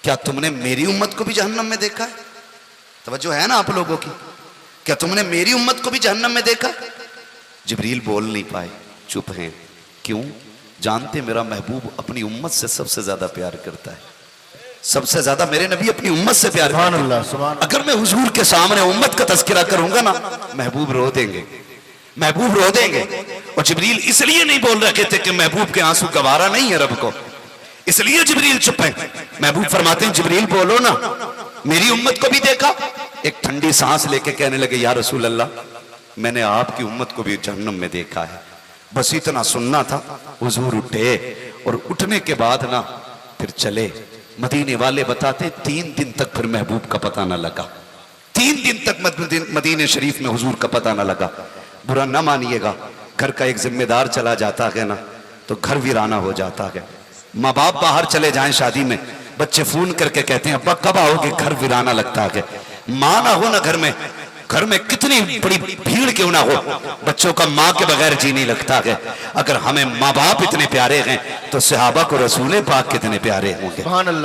Speaker 1: क्या तुमने मेरी उम्मत को भी जहन्नम में देखा है? तवज्जो है ना आप लोगों की? क्या तुमने मेरी उम्मत को भी जहन्नम में देखा? जिब्रील बोल नहीं पाए, चुप हैं। क्यों? जानते मेरा महबूब अपनी उम्मत से सबसे ज्यादा प्यार करता है। सबसे ज्यादा मेरे नबी अपनी उम्मत से प्यार करते हैं। अगर मैं हुजूर के सामने उम्मत का तज़किरा करूंगा ना, महबूब रो देंगे, महबूब रो देंगे। और जिब्रील इसलिए नहीं बोल रहे थे कि महबूब के आंसू गवारा नहीं है रब को, इसलिए जिब्रील चुप है। महबूब फरमाते हैं, जिब्रील बोलो ना, मेरी उम्मत को भी देखा? एक ठंडी सांस लेके कहने लगे, या रसूल अल्लाह, मैंने आपकी उम्मत को भी जहन्नम में देखा है। बस इतना सुनना था। हुजूर उठे और उठने के बाद ना फिर चले। मदीने वाले बताते 3 दिन तक फिर महबूब का पता ना लगा। 3 दिन तक मदीने शरीफ में हुजूर का पता ना लगा। बुरा ना मानिएगा, घर का एक जिम्मेदार चला जाता है ना तो घर वीराना हो जाता है। माँ बाप बाहर चले जाएं शादी में, बच्चे फोन करके कहते हैं, अब्बा कब आओगे? घर वीराना लगता है। माँ ना हो ना घर में कितनी बड़ी भीड़ क्यों ना हो, बच्चों का माँ के बगैर जी नहीं लगता है। अगर हमें माँ बाप इतने प्यारे हैं तो सहाबा को रसूल पाक कितने प्यारे होंगे।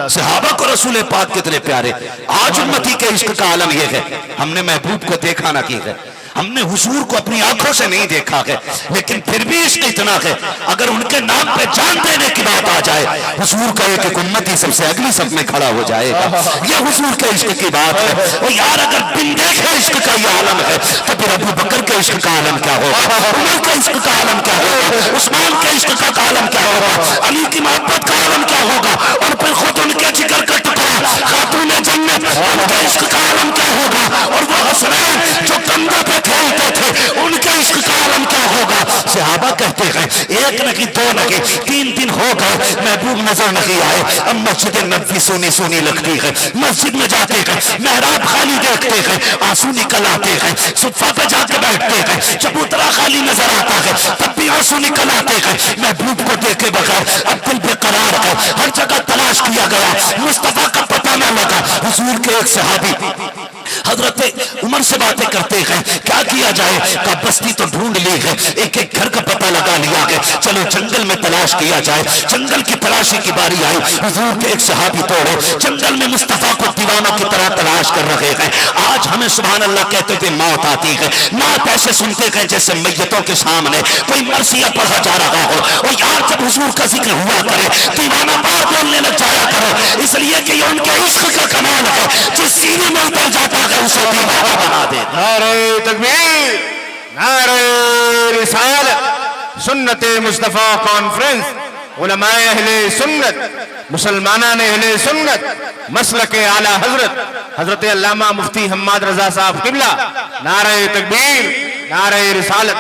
Speaker 1: सहाबा को रसूल पाक कितने प्यारे। आज उम्मती के इश्क का आलम यह है, हमने महबूब को देखा ना की है, हमने हुजूर को अपनी आंखों से नहीं देखा है, लेकिन फिर भी इश्क इतना है। अगर उनके नाम पे जान देने की बात आ जाए, हुजूर का एक उम्मती सबसे अगली सब में खड़ा हो जाएगा। यह हुजूर के इश्क की बात है। और यार, अगर बिन देखे इश्क का ये आलम है तो फिर अबू बकर के इश्क का आलम क्या होगा? उमर के इश्क का आलम क्या होगा? उस्मान के इश्क का आलम क्या होगा? अली की मोहब्बत का आलम क्या होगा? और फिर खुद उनके जिगर का टुकड़ा खातून जन्नत, उनके इश्क का आलम क्या होगा? और वो हसनैन जो कंधे पे खेलते थे, उनके इश्क का आलम क्या होगा? सहाबा कहते गए, एक नहीं दो नहीं 3 दिन हो गए महबूब नजर नहीं आए। अब मस्जिद नबी सोनी सोनी लगती है, मस्जिद में जाते हैं मेहराब खाली देखते हैं, आंसू निकल आते हैं, सुफा पे जाके बैठते हैं, चबूतरा खाली नजर आता है तब भी आंसू निकल आते हैं। महबूब को देखे बगैर अब दिल बेकरार है, हर जगह तलाश किया गया, मुस्तफा का पता न लगा। हुजूर के एक सहाबी हजरत उमर से बातें करते हैं, क्या किया जाए, का बस्ती तो ढूंढ ली है, एक एक घर का पता लगा लिया है, चलो जंगल में तलाश किया जाए। जंगल की तलाशी की बारी आई, हुजूर के एक सहाबी तोड़े जंगल में मुस्तफा को दीवानों की तरह तलाश कर रहे हैं। आज हमें सुभान अल्लाह कहते हुए मौत आती है, मौत ऐसे सुनते हैं जैसे मैयतों के सामने कोई मरसिया पढ़ा जा रहा हो। और यार जब हुजूर का जिक्र हुआ करे दीवाना बात बोलने लग जाया करो, इसलिए कि उनके इश्क का कमाल है, जिस सीने में उतर जाता है उसे दीवाना बना दे।
Speaker 2: नारे तकबीर, नारे रिसालत, सुन्नते मुस्तफा कॉन्फ्रेंस, उलमाए अहले सुन्नत, मुसलमानान अहले सुन्नत, मसलके आला हजरत हजरत अल्लामा मुफ्ती हम्माद रजा साहब किबला, नारे तकबीर, नारे रिसालत।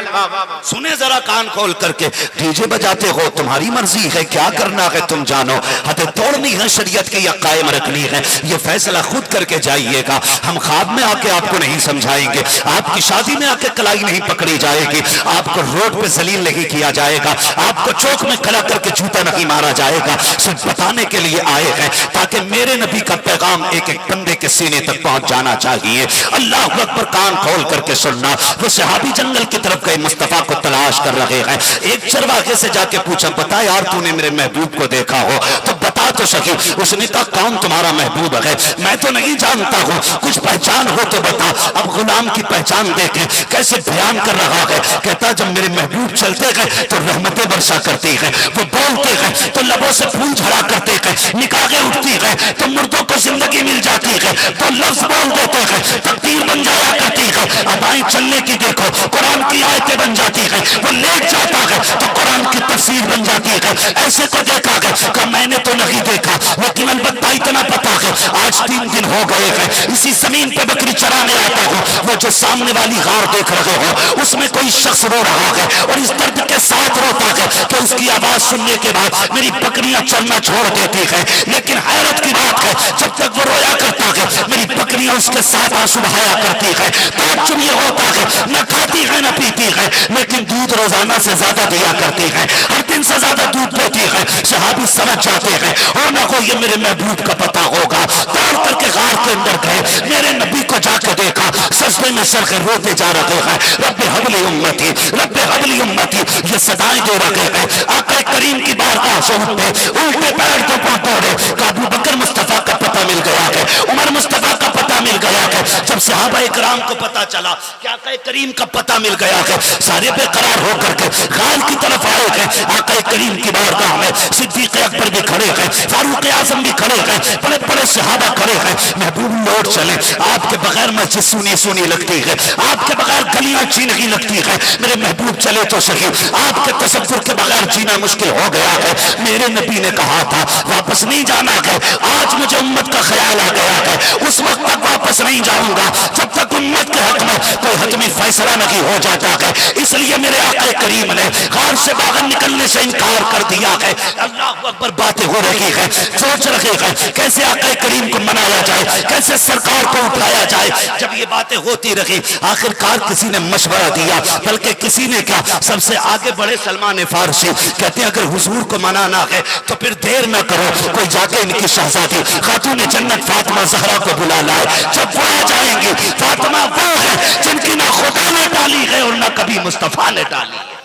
Speaker 1: सुने जरा कान खोल करके, डीजे बजाते हो तुम्हारी मर्जी है, क्या करना है तुम जानो, हद तोड़नी है शरीयत की या कायम रखनी है, ये फैसला खुद करके जाइएगा। हम ख्वाब में आके आपको नहीं समझाएंगे, आपकी शादी में आके कलाई नहीं पकड़ी जाएगी, आपको रोड पे जलील नहीं किया जाएगा, आपको चौक में खड़ा करके जूता नहीं मारा जाएगा। सिर्फ बताने के लिए आए हैं ताकि मेरे नबी का पैगाम एक एक बंदे के सीने तक पहुंच जाना चाहिए। अल्लाह अकबर, कान खोल करके सुनना। वो सहाबी जंगल की तरफ गए, मुस्तफा को तलाश कर रहे हैं। एक चरवाहे से जाके पूछा, बता यार तूने मेरे महबूब को देखा हो तो बता तो सही। उसने कहा, कौन तुम्हारा महबूब है, मैं तो नहीं जानता हूँ, कुछ पहचान हो तो बता। अब गुलाम की पहचान देखे कैसे बयान कर रहा है, कहता जब मेरे महबूब चलते गए तो रहमतें बरसा करती है, वो बोलते हैं तो लबों से फूल झड़ा करते हैं, निकाहें उठती है तो मुर्दों को जिंदगी मिल जाती है, तो लफ्ज बोल देते हैं तकदीर बन जाया करती है। अदाएं चलने की देखो, कुरान की आयतें बन जाती है, वो लेट जाता है तो कुरान की तफसीर बन जाती है। ऐसे को देखा है कि मैंने तो नहीं देखा, लेकिन अलबत्ता इतना पता है आज 3 दिन हो गए हैं इसी जमीन पे बकरी चराने आता हूँ, वो जो सामने वाली गार देख रहे हो उसमें कोई शख्स रो रहा है और इस दर्द के साथ रोता है कि उसकी आवाज सुनने के बाद मेरी बकरियां चलना छोड़ देती है। लेकिन हैरत की बात है, जब तक वो रोया करता है मेरी बकरियां उसके साथ आंसू बहाया करती है। ताज्जुब ये होता है, न खाती है न पीती है, लेकिन दूध रोजाना से ज्यादा दिया करती है, हर दिन से ज्यादा दूध देती है। सहाबी समझ जाते हैं और न हो ये मेरे महबूब का पता होगा। दौड़ करके गार के अंदर गए, मेरे नबी को जाकर देखा, सजदे में सर के रोते जा रहे हैं, रब्बे हबली उम्मती, रब्बे हबली उम्मती, ये सदाएं दे रहे हैं। आका करीम की बारगाह से उठे, उल्टे पैर तो पहुंचे, अबू बकर मुस्तफा का पता मिल गया है, उमर मुस्तफा का पता मिल गया है। जब सहाबा इकराम को पता चला कि आका करीम का पता मिल गया है, सारे बेकरार होकर के गार की तरफ आए हैं। आका करीम की बारगाह में सिद्दीक अकबर भी खड़े हैं, फारूक आजम भी खड़े हैं, बड़े बड़े सहाबा खड़े हैं। महबूब लौट चले, आपके बगैर मस्जिद सुनी सुनी लगती है, आपके बगैर गलियां अच्छी नहीं लगती है, मेरे महबूब चले तो सही, आपके तसव्वुर के बगैर जीना मुश्किल हो गया है। मेरे नबी ने कहा था वापस नहीं जाना है, आज मुझे उम्मत का ख्याल आ गया है, उस वक्त तक वापस नहीं जाऊंगा जब तक उम्मत के हक में कोई हतमी फैसला नहीं हो जाता है। इसलिए मेरे आका करीम ने गार से बाहर निकलने से इनकार कर दिया है। अल्लाह अकबर, बातें हो रही है, सोच रहे हैं कैसे आका करीम को मनाया जाए, कैसे सरकार को उठाया जाए। जब ये बातें होती रही आखिरकार किसी ने मशवरा दिया, बल्कि किसी ने क्या, सबसे आगे बढ़े सलमान फारसी, कहते हैं अगर हुजूर को मनाना है तो फिर देर न करो, कोई जाके इनकी शहजादी खातून जन्नत फातिमा ज़हरा को बुला लाए। जब वो आ जाएंगी, फातिमा वो है जिनकी ना खुदा ने डाली है और ना कभी मुस्तफा ने डाली है।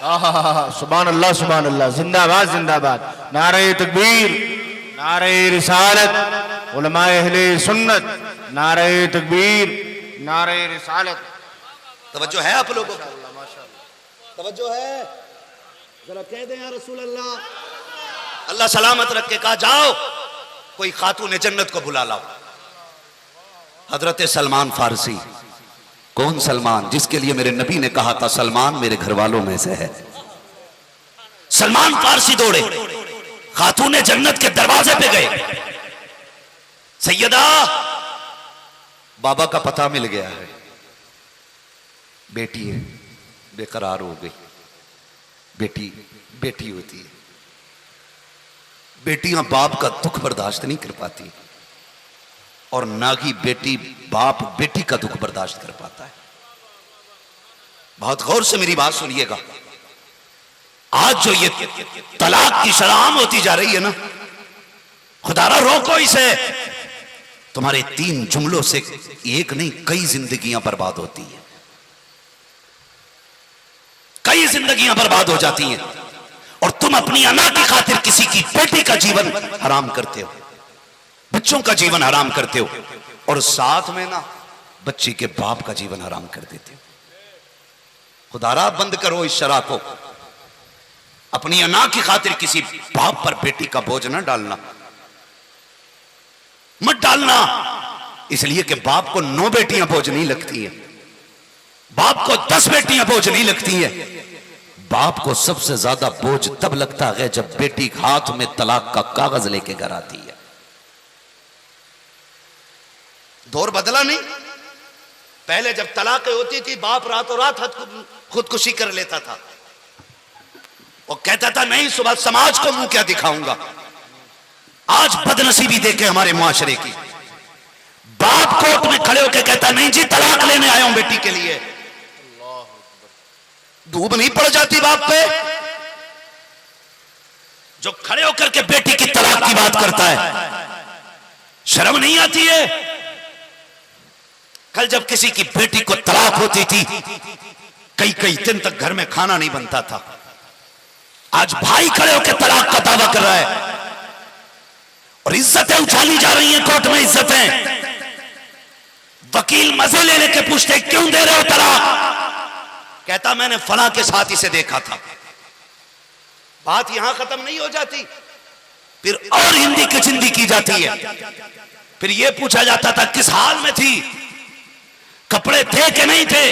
Speaker 2: सुभान अल्लाह, सुभान अल्लाह, जिंदाबाद जिंदाबाद, नारे तकबीर, नारे रिसालत, उलमाए अहले सुन्नत, नारे तकबीर, नारे रिसालत।
Speaker 1: तवज्जो है आप लोगों को, तवज्जो है, जरा कह दें या रसूल अल्लाह। अल्लाह सलामत रख के कहा जाओ कोई खातून जन्नत को बुला लाओ। हजरत सलमान फारसी, कौन सलमान, जिसके लिए मेरे नबी ने कहा था सलमान मेरे घर वालों में से है। सलमान फारसी दौड़े, खातून जन्नत के दरवाजे पे गए, सैयदा बाबा का पता मिल गया है, बेटी है, बेकरार हो गई। बेटी बेटी होती है। बेटियां बाप का दुख बर्दाश्त नहीं कर पाती, और ना ही बेटी बाप बेटी का दुख बर्दाश्त कर पाता है। बहुत गौर से मेरी बात सुनिएगा। आज जो ये तलाक की शराम होती जा रही है ना, खुदारा रोको इसे। तुम्हारे 3 जुमलों से एक नहीं कई जिंदगियां बर्बाद होती हैं, कई जिंदगियां बर्बाद हो जाती हैं, और तुम अपनी अना की खातिर किसी की बेटी का जीवन हराम करते हो, बच्चों का जीवन हराम करते हो, और साथ में ना बच्ची के बाप का जीवन हराम कर देते हो। खुदारा बंद करो इस शराब को। अपनी अना की खातिर किसी बाप पर बेटी का बोझ ना डालना, मत डालना, इसलिए कि बाप को 9 बेटियां बोझ नहीं लगती हैं, बाप को 10 बेटियां बोझ नहीं लगती हैं। बाप को सबसे ज्यादा बोझ तब लगता है जब बेटी हाथ में तलाक का कागज लेके घर आती है। दौर बदला नहीं। पहले जब तलाक होती थी बाप रातों रात खुदकुशी कर लेता था, वो कहता था नहीं सुबह समाज को मुंह क्या दिखाऊंगा। आज बदनसीबी देखे हमारे मुआशरे की, बाप कोर्ट में खड़े होकर कहता नहीं जी तलाक लेने आया हूं बेटी के लिए। धूप नहीं पड़ जाती बाप पे जो खड़े होकर के बेटी की तलाक की बात करता है? शर्म नहीं आती है? कल जब किसी की बेटी को तलाक होती थी, कई कई दिन तक घर में खाना नहीं बनता था। आज भाई खड़े होकर तलाक का दावा कर रहा है, और इज्जतें उछाली जा रही हैं कोर्ट में। इज्जतें, वकील मजे ले लेके पूछते क्यों दे रहे हो तलाक? कहता मैंने फला के साथ इसे देखा था। बात यहां खत्म नहीं हो जाती, फिर और हिंदी की चिंदी की जाती है। फिर यह पूछा जाता था किस हाल में थी, कपड़े थे कि नहीं थे,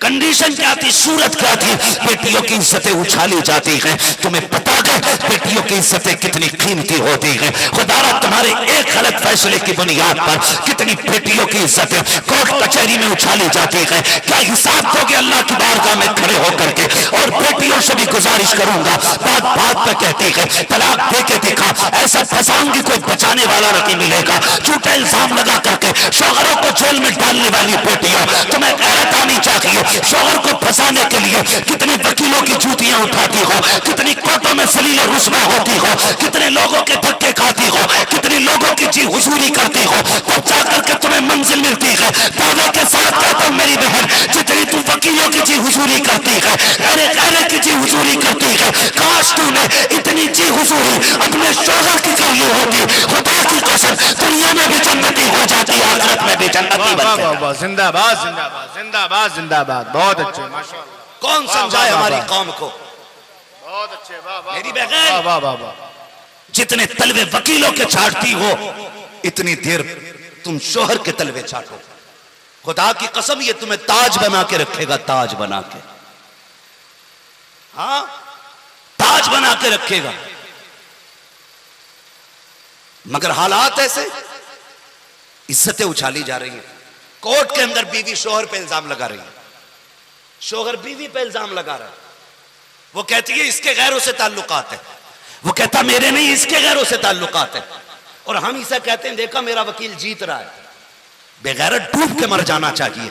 Speaker 1: कंडीशन क्या थी, सूरत क्या थी। बेटियों की इज्जतें उछाली जाती हैं। तुम्हें पता है बेटियों की इज्जतें कितनी कीमती होती हैं? खुदारा तुम्हारे एक गलत फैसले की बुनियाद पर कितनी बेटियों की इज्जतें कोर्ट कचहरी में उछाली जाती हैं। क्या हिसाब दोगे अल्लाह की बारगाह में खड़े होकर के? और बेटियों से भी गुजारिश करूंगा, बात बात पे कहती है तलाक दे के देखा, ऐसा फसाऊंगी कोई बचाने वाला नहीं मिलेगा। झूठा इल्जाम लगा करके शौहरों को जेल में डालने वाली बेटियां, तुम्हें गैरत आनी चाहिए। शौहर को फंसाने के लिए कितने वकीलों की जूतियां उठाती हो, कितनी कोर्टों में सलील रुस्वा होती हो, कितने लोगों के धक्के खाती हो, कितनी लोगों की जी हुजूरी करती हो, तब जाकर के तुम्हें मंजिल मिलती है। दावे के साथ कहता हूं मेरी बहन, जितनी तू वकीलों की जी हुजूरी करती है, गहरे की जी हुजूरी करती है, काश तूने इतनी जी हुजूरी अपने शौहर की कर ली होती। खुदा की कसम दुनिया में भी जन्नती हो जाती, आखिरत में भी जन्नती बनती।
Speaker 2: जिंदाबाद जिंदाबाद जिंदाबाद जिंदाबाद। बहुत अच्छे, माशाअल्लाह।
Speaker 1: कौन समझाए हमारी कौम को?
Speaker 2: बहुत अच्छे, वाह वाह
Speaker 1: मेरी बहन,
Speaker 2: वाह वाह वाह।
Speaker 1: जितने तलवे वकीलों के छाटती हो, इतनी देर तुम शोहर के तलवे छाटो। खुदा की कसम ये तुम्हें ताज बना के रखेगा, ताज बना के, हाँ ताज बना के रखेगा। मगर हालात ऐसे, इज्जतें उछाली जा रही हैं। कोर्ट के अंदर बीवी शोहर पे इल्जाम लगा रही है, शोहर बीवी पे इल्जाम लगा रहा है। वो कहती है इसके गैरों से ताल्लुकात है, वो कहता मेरे नहीं इसके गैरों से ताल्लुकात है। और हम इसे कहते हैं देखा मेरा वकील जीत रहा है। बेगैरत डूब के मर जाना चाहिए।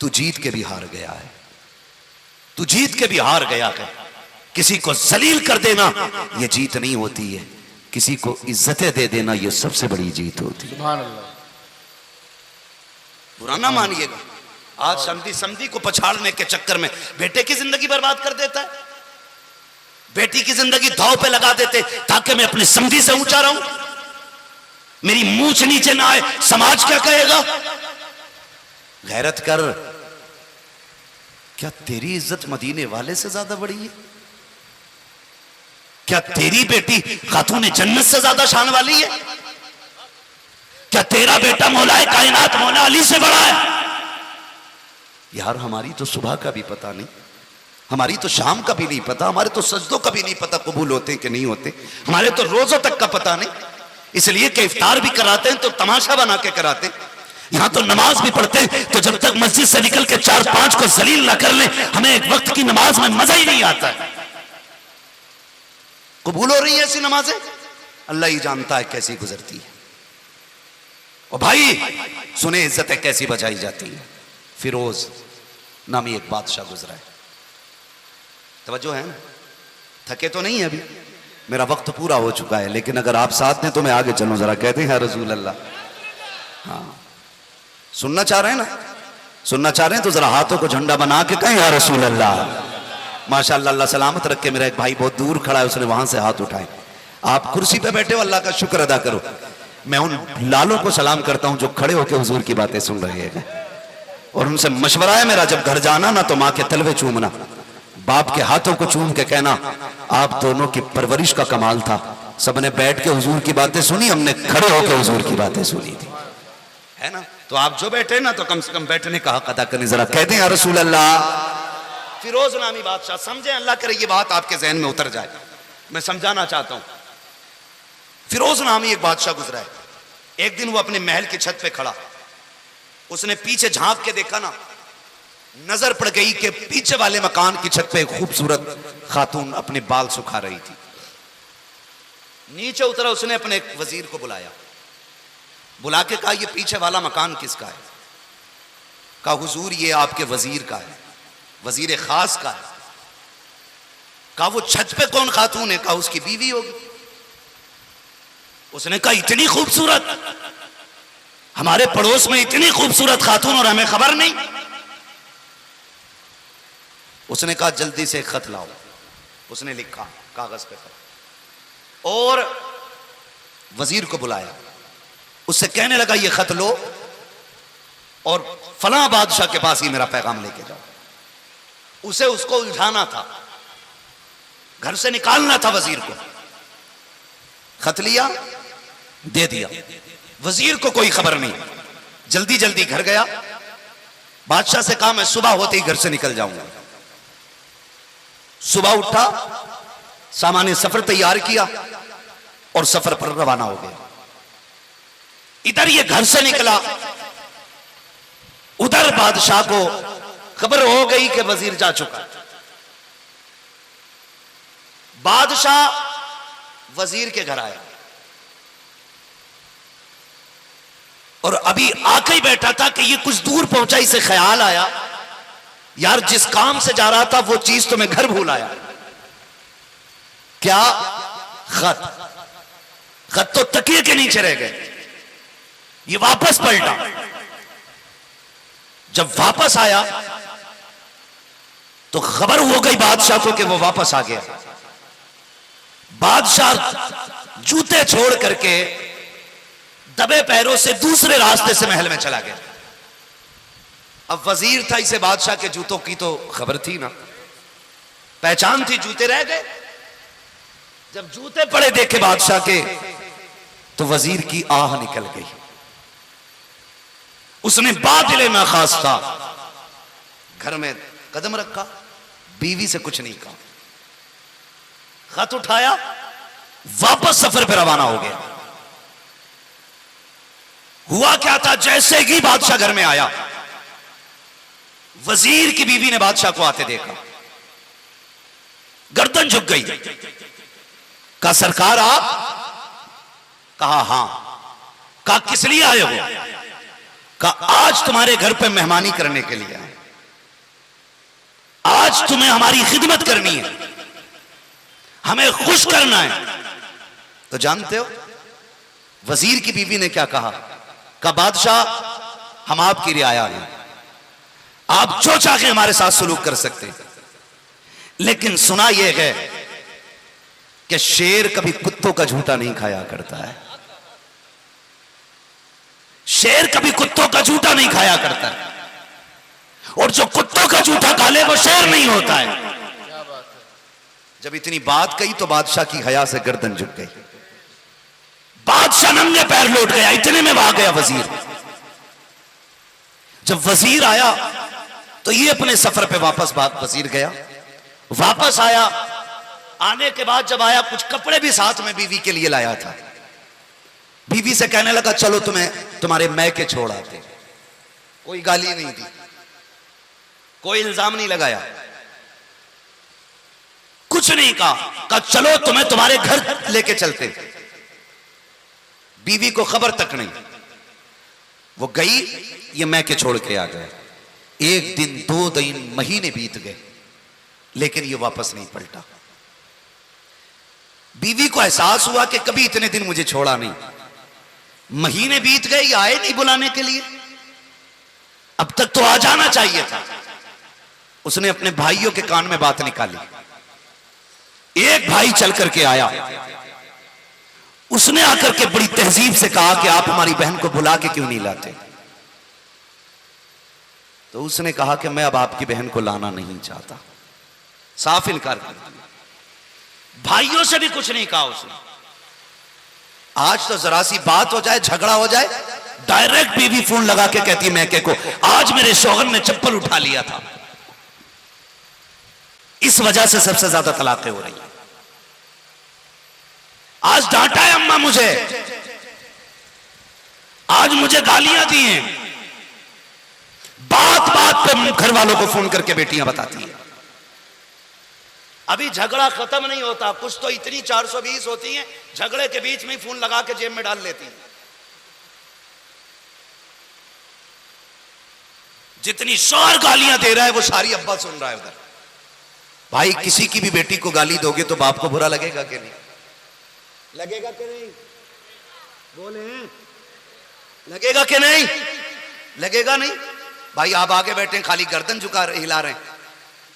Speaker 1: तू जीत के भी हार गया है, तू जीत के भी हार गया है। किसी को जलील कर देना यह जीत नहीं होती है, किसी को इज्जतें दे देना यह सबसे बड़ी जीत होती है।
Speaker 2: सुभान अल्लाह।
Speaker 1: बुरा ना मानिएगा। आज समधी समधी को पछाड़ने के चक्कर में बेटे की जिंदगी बर्बाद कर देता है, बेटी की जिंदगी दांव पे लगा देते ताकि मैं अपनी समधी से ऊंचा रहूं, मेरी मूंछ नीचे ना आए। समाज क्या कहेगा? गैरत कर। क्या तेरी इज्जत मदीने वाले से ज्यादा बड़ी है? क्या तेरी बेटी खातून जन्नत से ज्यादा शान वाली है? क्या तेरा बेटा मौलाए कायनात मौला अली से बड़ा है? यार हमारी तो सुबह का भी पता नहीं, हमारी तो शाम का भी नहीं पता, हमारे तो सजदों का भी नहीं पता कबूल होते कि नहीं होते, हमारे तो रोजों तक का पता नहीं। इसलिए कि इफ्तार भी कराते हैं तो तमाशा बना के कराते हैं। यहां तो नमाज भी पढ़ते तो जब तक मस्जिद से निकल के 4-5 को जलील ना कर ले, हमें एक वक्त की नमाज में मजा ही नहीं आता है। कबूल हो रही है ऐसी नमाजें, अल्लाह ही जानता है कैसी गुजरती है। और भाई सुने, इज्जतें कैसी बजाई जाती है। फिरोज नामी एक बादशाह गुजरा है, तवज्जो है ना, थके तो नहीं है अभी, मेरा वक्त पूरा हो चुका है, लेकिन अगर आप साथ हैं तो मैं आगे चलूं। जरा कहते हैं रसूल अल्लाह। हाँ, सुनना चाह रहे हैं ना, सुनना चाह रहे हैं तो जरा हाथों को झंडा बना के कहें या रसूल अल्लाह। माशाअल्लाह, अल्लाह सलामत रख के। मेरा एक भाई बहुत दूर खड़ा है, उसने वहां से हाथ उठाए। आप कुर्सी पे बैठे हो, अल्लाह का शुक्र अदा करो। मैं उन लालों को सलाम करता हूं जो खड़े होकर हुजूर की बातें सुन रहे हैं, और उनसे मशवरा है मेरा, जब घर जाना ना तो माँ के तलवे चूमना, बाप के हाथों को चूम के कहना आप दोनों की परवरिश का कमाल था। सबने बैठ के हुजूर की बातें सुनी, हमने खड़े होकर हुजूर की बातें सुनी थी, है ना। तो आप जो बैठे ना तो कम से कम बैठने का हक अदा करने। जरा कहते हैं या रसूल अल्लाह। फिरोज नामी बादशाह, समझे, अल्लाह करे ये बात आपके जहन में उतर जाए, मैं समझाना चाहता हूं। फिरोज नामी एक बादशाह गुजरा है। एक दिन वो अपने महल की छत पे खड़ा, उसने पीछे झांक के देखा ना, नजर पड़ गई कि पीछे वाले मकान की छत पे एक खूबसूरत खातून अपने बाल सुखा रही थी। नीचे उतरा, उसने अपने एक वजीर को बुलाया, बुला के कहा ये पीछे वाला मकान किसका है? कहा हुजूर ये आपके वजीर का है, वजीर खास का है। कहा वो छत पे कौन खातून है? कहा उसकी बीवी होगी। उसने कहा इतनी खूबसूरत, हमारे पड़ोस में इतनी खूबसूरत खातून और हमें खबर नहीं। उसने कहा जल्दी से खत लाओ। उसने लिखा कागज पे खत, और वजीर को बुलाया, उससे कहने लगा ये खत लो और फलां बादशाह के पास ही मेरा पैगाम लेके जाओ। उसे उसको उलझाना था, घर से निकालना था वजीर को। खत लिया, दे दिया, वजीर को कोई खबर नहीं, जल्दी जल्दी घर गया। बादशाह से कहा मैं सुबह होते ही घर से निकल जाऊंगा। सुबह उठा, सामान्य सफर तैयार किया और सफर पर रवाना हो गया। इधर ये घर से निकला, उधर बादशाह को खबर हो गई कि वजीर जा चुका। बादशाह वजीर के घर आया और अभी आके ही बैठा था कि ये कुछ दूर पहुंचा, इसे ख्याल आया यार जिस काम से जा रहा था वो चीज तो मैं घर भूल आया। क्या? खत। खत तो तकिए के नीचे रह गए। ये वापस पलटा, जब वापस आया तो खबर हो गई बादशाह को कि वो वापस आ गया। बादशाह जूते छोड़ करके दबे पैरों से दूसरे रास्ते से महल में चला गया। अब वजीर था, इसे बादशाह के जूतों की तो खबर थी ना, पहचान थी, जूते रह गए। जब जूते पड़े देखे बादशाह के तो वजीर की आह निकल गई। उसने बादिल ना खास्ता घर में कदम रखा, बीवी से कुछ नहीं कहा, खत उठाया, वापस सफर पर रवाना हो गया। हुआ क्या था, जैसे ही बादशाह घर में आया, वजीर की बीवी ने बादशाह को आते देखा, गर्दन झुक गई। कहा सरकार आप? कहा हां। कहा किस लिए आए हो? कहा आज तुम्हारे घर पे मेहमानी करने के लिए आए, आज तुम्हें हमारी खिदमत करनी है, हमें खुश करना है। तो जानते हो वजीर की बीवी ने क्या कहा? कहा बादशाह हम आपकी रियाया हैं, आप जो चाहे हमारे साथ सलूक कर सकते हैं, लेकिन सुना यह है कि शेर कभी कुत्तों का झूठा नहीं खाया करता है। शेर कभी कुत्तों का झूठा नहीं खाया करता है, और जो कुत्तों का झूठा खा ले वो शेर नहीं होता है। जब इतनी बात कही तो बादशाह की हया से गर्दन झुक गई। बादशाह नंगे पैर लौट गया, इतने में भाग गया वजीर। जब वजीर आया तो ये अपने सफर पे वापस वजीर गया, वापस आया। आने के बाद जब आया, कुछ कपड़े भी साथ में बीवी के लिए लाया था। बीवी से कहने लगा चलो तुम्हें तुम्हारे मैके छोड़ आते। कोई गाली नहीं दी, कोई इल्जाम नहीं लगाया, कुछ नहीं कहा चलो तुम्हें तुम्हारे घर लेके चलते। बीवी को खबर तक नहीं, वो गई, ये मैं के छोड़ के आ गया। 1 दिन 2 दिन महीने बीत गए, लेकिन ये वापस नहीं पलटा। बीवी को एहसास हुआ कि कभी इतने दिन मुझे छोड़ा नहीं, महीने बीत गए, ये आए नहीं बुलाने के लिए, अब तक तो आ जाना चाहिए था। उसने अपने भाइयों के कान में बात निकाली। एक भाई चल करके आया, उसने आकर के बड़ी तहजीब से कहा कि आप हमारी बहन को बुला के क्यों नहीं लाते। तो उसने कहा कि मैं अब आपकी बहन को लाना नहीं चाहता, साफ इनकार कर दिया। भाइयों से भी कुछ नहीं कहा उसने। आज तो जरा सी बात हो जाए, झगड़ा हो जाए, डायरेक्ट बीवी फोन लगा के कहती है मैके को, आज मेरे शौहर ने चप्पल उठा लिया था। इस वजह से सबसे ज्यादा तलाकें हो रही हैं। आज डांटा है अम्मा मुझे, आज मुझे गालियां दी हैं। बात बात पे घर वालों को फोन करके बेटियां बताती हैं। अभी झगड़ा खत्म नहीं होता, कुछ तो इतनी 420 होती हैं, झगड़े के बीच में ही फोन लगा के जेब में डाल लेती हैं। जितनी शौहर गालियां दे रहा है वो सारी अब्बा सुन रहा है उधर। भाई किसी की भी बेटी को गाली दोगे तो बाप को बुरा लगेगा कि नहीं? लगेगा कि नहीं? बोले, लगेगा कि नहीं? लगेगा नहीं? भाई आप आगे बैठे हैं, खाली गर्दन झुका हिला रहे हैं,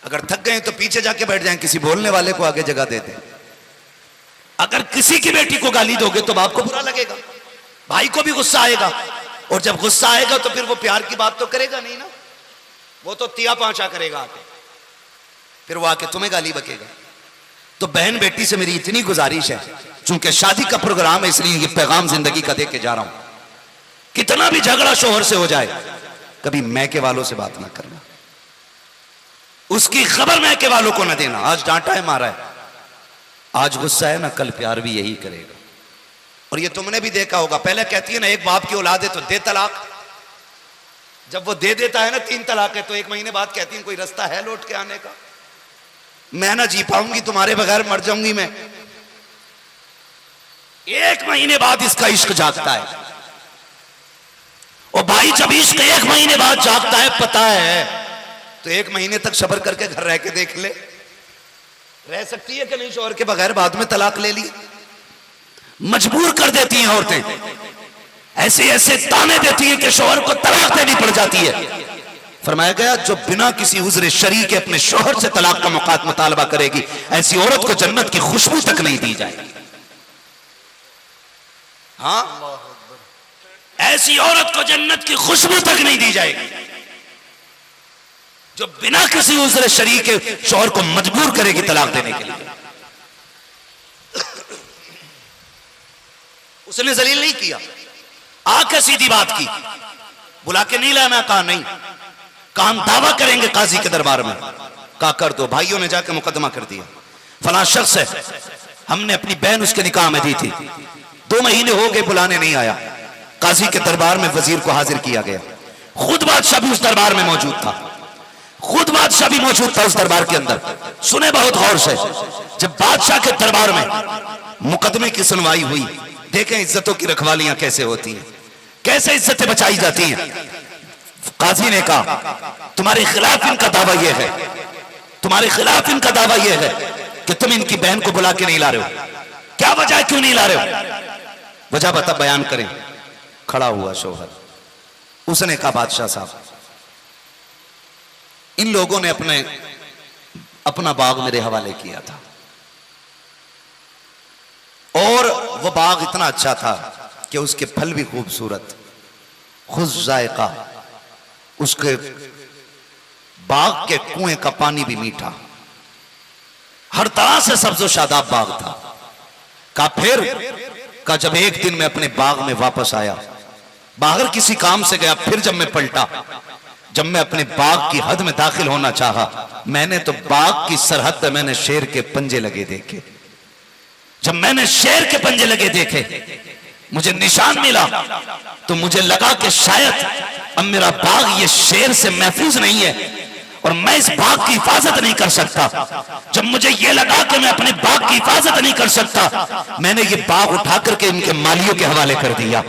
Speaker 1: अगर थक गए तो पीछे जाके बैठ जाएं, किसी बोलने वाले को आगे जगह दे दें। अगर किसी की बेटी को गाली दोगे तो बाप को बुरा लगेगा, भाई को भी गुस्सा आएगा, और जब गुस्सा आएगा तो फिर वो प्यार की बात तो करेगा नहीं ना, वो तो तिया पांचा करेगा आके, फिर वो आके तुम्हें गाली बकेगा। तो बहन बेटी से मेरी इतनी गुजारिश है, चूंकि शादी का प्रोग्राम है इसलिए ये पैगाम जिंदगी का दे के जा रहा हूं, कितना भी झगड़ा शोहर से हो जाए, कभी मैके वालों से बात ना करना, उसकी खबर मैके वालों को ना देना। आज डांटा है, मारा है, आज गुस्सा है ना, कल प्यार भी यही करेगा। और ये तुमने भी देखा होगा, पहले कहती है ना एक बाप की औलाद है तो दे तलाक, जब वो दे देता है ना 3 तलाक है तो 1 महीने बाद कहती है कोई रास्ता है लौट के आने का, मैं ना जी पाऊंगी तुम्हारे बगैर, मर जाऊंगी मैं। 1 महीने बाद इसका इश्क जागता है। और भाई जब इश्क 1 महीने बाद जागता है, पता है तो 1 महीने तक सब्र करके घर रह के देख ले, रह सकती है कि नहीं शौहर के बगैर, बाद में तलाक ले ली। मजबूर कर देती हैं औरतें, ऐसे ऐसे ताने देती हैं कि शौहर को तलाक देनी पड़ जाती है। फरमाया गया जो बिना किसी उज़्र शरीक के अपने शौहर से तलाक का मुतालबा करेगी, ऐसी औरत को जन्नत की खुशबू तक नहीं दी जाएगी। हाँ, ऐसी औरत को जन्नत की खुशबू तक नहीं दी जाएगी जो बिना किसी उज़्र शरीक के शौहर को मजबूर करेगी तलाक देने के लिए। उसने जलील नहीं किया, आके सीधी बात की, बुला के नहीं लाना, कहा नहीं, कहा हम दावा करेंगे काजी के दरबार में, कहा कर दो। भाइयों ने जाकर मुकदमा कर दिया, फलां शख्स है, हमने अपनी बहन उसके निकाह में दी थी, 2 महीने हो गए बुलाने नहीं आया। काजी के दरबार में वजीर को हाजिर किया गया, खुद बादशाह भी उस दरबार में मौजूद था, खुद बादशाह भी मौजूद था उस दरबार के अंदर। सुने बहुत गौर से, जब बादशाह के दरबार में मुकदमे की सुनवाई हुई, देखें इज्जतों की रखवालियां कैसे होती हैं, कैसे इज्जतें बचाई जाती हैं। काजी ने कहा तुम्हारे खिलाफ इनका दावा यह है, तुम्हारे खिलाफ इनका दावा यह है कि तुम इनकी बहन को बुला के नहीं ला रहे हो, क्या वजह है, क्यों नहीं ला रहे हो, वजह बता बयान करें। खड़ा हुआ शौहर, उसने कहा बादशाह साहब इन लोगों ने अपना बाग मेरे हवाले किया था, और वो बाग इतना अच्छा था कि उसके फल भी खूबसूरत, खुश जायका, उसके बाग के कुएं का पानी भी मीठा, हर तरह से सब्ज़ो शादाब बाग था। का फिर का जब एक दिन मैं अपने बाग में वापस आया, बाहर किसी काम से गया, फिर जब मैं पलटा, जब मैं अपने बाग की हद में दाखिल होना चाहा, मैंने तो बाग की सरहद पे मैंने शेर के पंजे लगे देखे। जब मैंने शेर के पंजे लगे देखे, मुझे निशान मिला तो मुझे लगा कि शायद अब मेरा बाग ये शेर से महफूज नहीं है और मैं इस बाग की हिफाजत नहीं कर सकता। जब मुझे यह लगा कि मैं अपने बाग की हिफाजत नहीं कर सकता, मैंने ये बाग उठा करके इनके मालियों के हवाले कर दिया,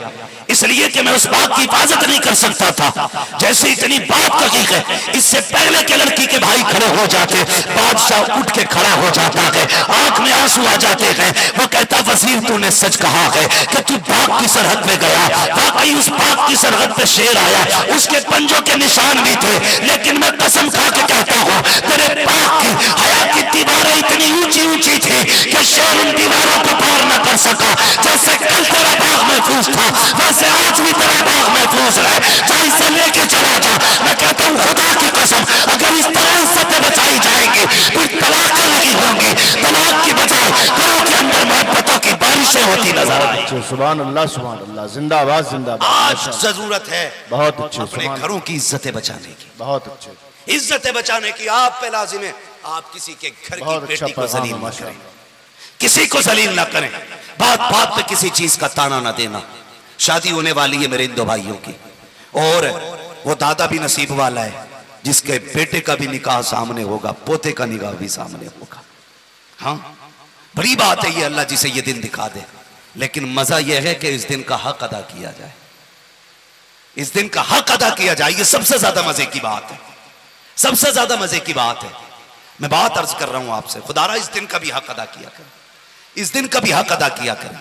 Speaker 1: इसलिए कि मैं उस बाग की हिफाजत नहीं कर सकता था। जैसे इतनी बात कही है, इससे पहले के लड़की के भाई खड़े हो जाते, बादशाह उठ के खड़ा हो जाता है, आंख में आंसू आ जाते हैं। वो कहता वजीर तूने सच कहा है कि तू बाग की सरहद पे गया, वाकई उस बाग की सरहद पे शेर आया, उसके पंजों के निशान भी थे, लेकिन मैं कसम खा के कहता हूँ तेरे बाग की हया की दीवारें इतनी ऊंची ऊंची थी कि शेर उन दीवारों को पार न कर सका। जैसे कल तेरा बाग महफूज था, वैसे आज भी तेरा बाग महफूज है, चाहे इसे लेके चला जा। मैं कहता हूँ खुदा की कसम, अगर इस तरह इज्जतें बचाई जाएंगी, फिर तलाक़ें नहीं होंगी, तलाक की बजाय घरों के अंदर मोहब्बतों की बारिशें होती नजर आएंगी।
Speaker 2: सुभान अल्लाह, जिंदाबाद जिंदाबाद।
Speaker 1: आज जरूरत है
Speaker 2: बहुत अच्छे,
Speaker 1: अपने घरों की इज्जतें बचाने की,
Speaker 2: बहुत अच्छे,
Speaker 1: इज्जतें बचाने की आप पे लाजिम है। आप किसी के घर की बेटी को जलील न करें, किसी को जलील ना करें, बात बात पे किसी चीज का ताना ना देना। शादी होने वाली है मेरे इन दो भाइयों की, और वो दादा भी नसीब वाला है जिसके बेटे का भी निकाह सामने होगा, पोते का निकाह भी सामने होगा। हाँ, बड़ी बात है ये, अल्लाह जिसे ये दिन दिखा दे। लेकिन मजा यह है कि इस दिन का हक अदा किया जाए, इस दिन का हक अदा किया जाए। ये सबसे ज्यादा मजे की बात है, सबसे ज्यादा मजे की बात है। मैं बात अर्ज कर रहा हूं आपसे, खुदारा इस दिन का भी हक अदा किया करें, इस दिन का भी हक अदा किया करें।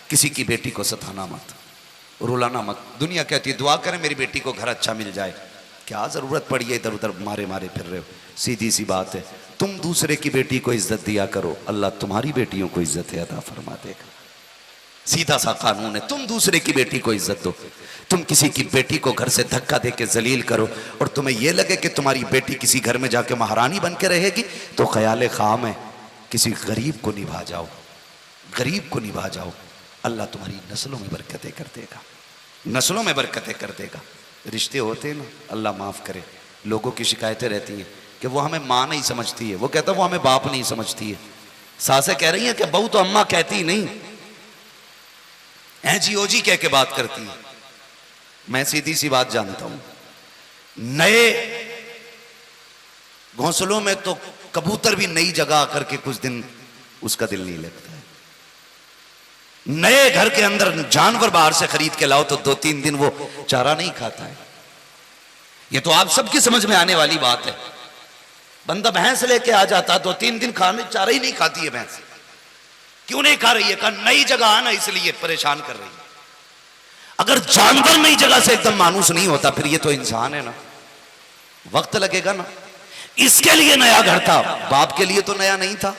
Speaker 1: किसी की बेटी को सताना मत, रुलाना मत। दुनिया कहती है दुआ करें मेरी बेटी को घर अच्छा मिल जाए, क्या जरूरत पड़ी है इधर उधर मारे मारे फिर रहे हो। सीधी सी बात है, तुम दूसरे की बेटी को इज्जत दिया करो, अल्लाह तुम्हारी बेटियों को इज्जत अता फरमा देगा। सीधा सा कानून है, तुम दूसरे की बेटी को इज्जत दो। तुम किसी की बेटी को घर से धक्का दे के जलील करो और तुम्हें यह लगे कि तुम्हारी बेटी किसी घर में जाके महारानी बन के रहेगी, तो ख्याल खाम है। किसी गरीब को निभा जाओ, गरीब को निभा जाओ, अल्लाह तुम्हारी नस्लों में बरकतें कर देगा, नस्लों में बरकतें कर देगा। रिश्ते होते हैं ना, अल्लाह माफ़ करे, लोगों की शिकायतें रहती हैं कि वो हमें माँ नहीं समझती है, वो कहता है वो हमें बाप नहीं समझती है। सासें कह रही हैं कि बहू तो अम्मा कहती नहीं, जी ओ जी कह के बात करती है। मैं सीधी सी बात जानता हूं, नए घोंसलों में तो कबूतर भी नई जगह आकर के कुछ दिन उसका दिल नहीं लगता है। नए घर के अंदर जानवर बाहर से खरीद के लाओ तो 2-3 दिन वो चारा नहीं खाता है। ये तो आप सबकी समझ में आने वाली बात है। बंदा भैंस लेके आ जाता, 2-3 दिन खाने चारा ही नहीं खाती है भैंस। क्यों नहीं खा रही है? कहा नई जगह आना इसलिए परेशान कर रही है। अगर जानवर नई जगह से एकदम मानूस नहीं होता, फिर ये तो इंसान है ना, वक्त लगेगा ना। इसके लिए नया घर था, बाप के लिए तो नया नहीं था,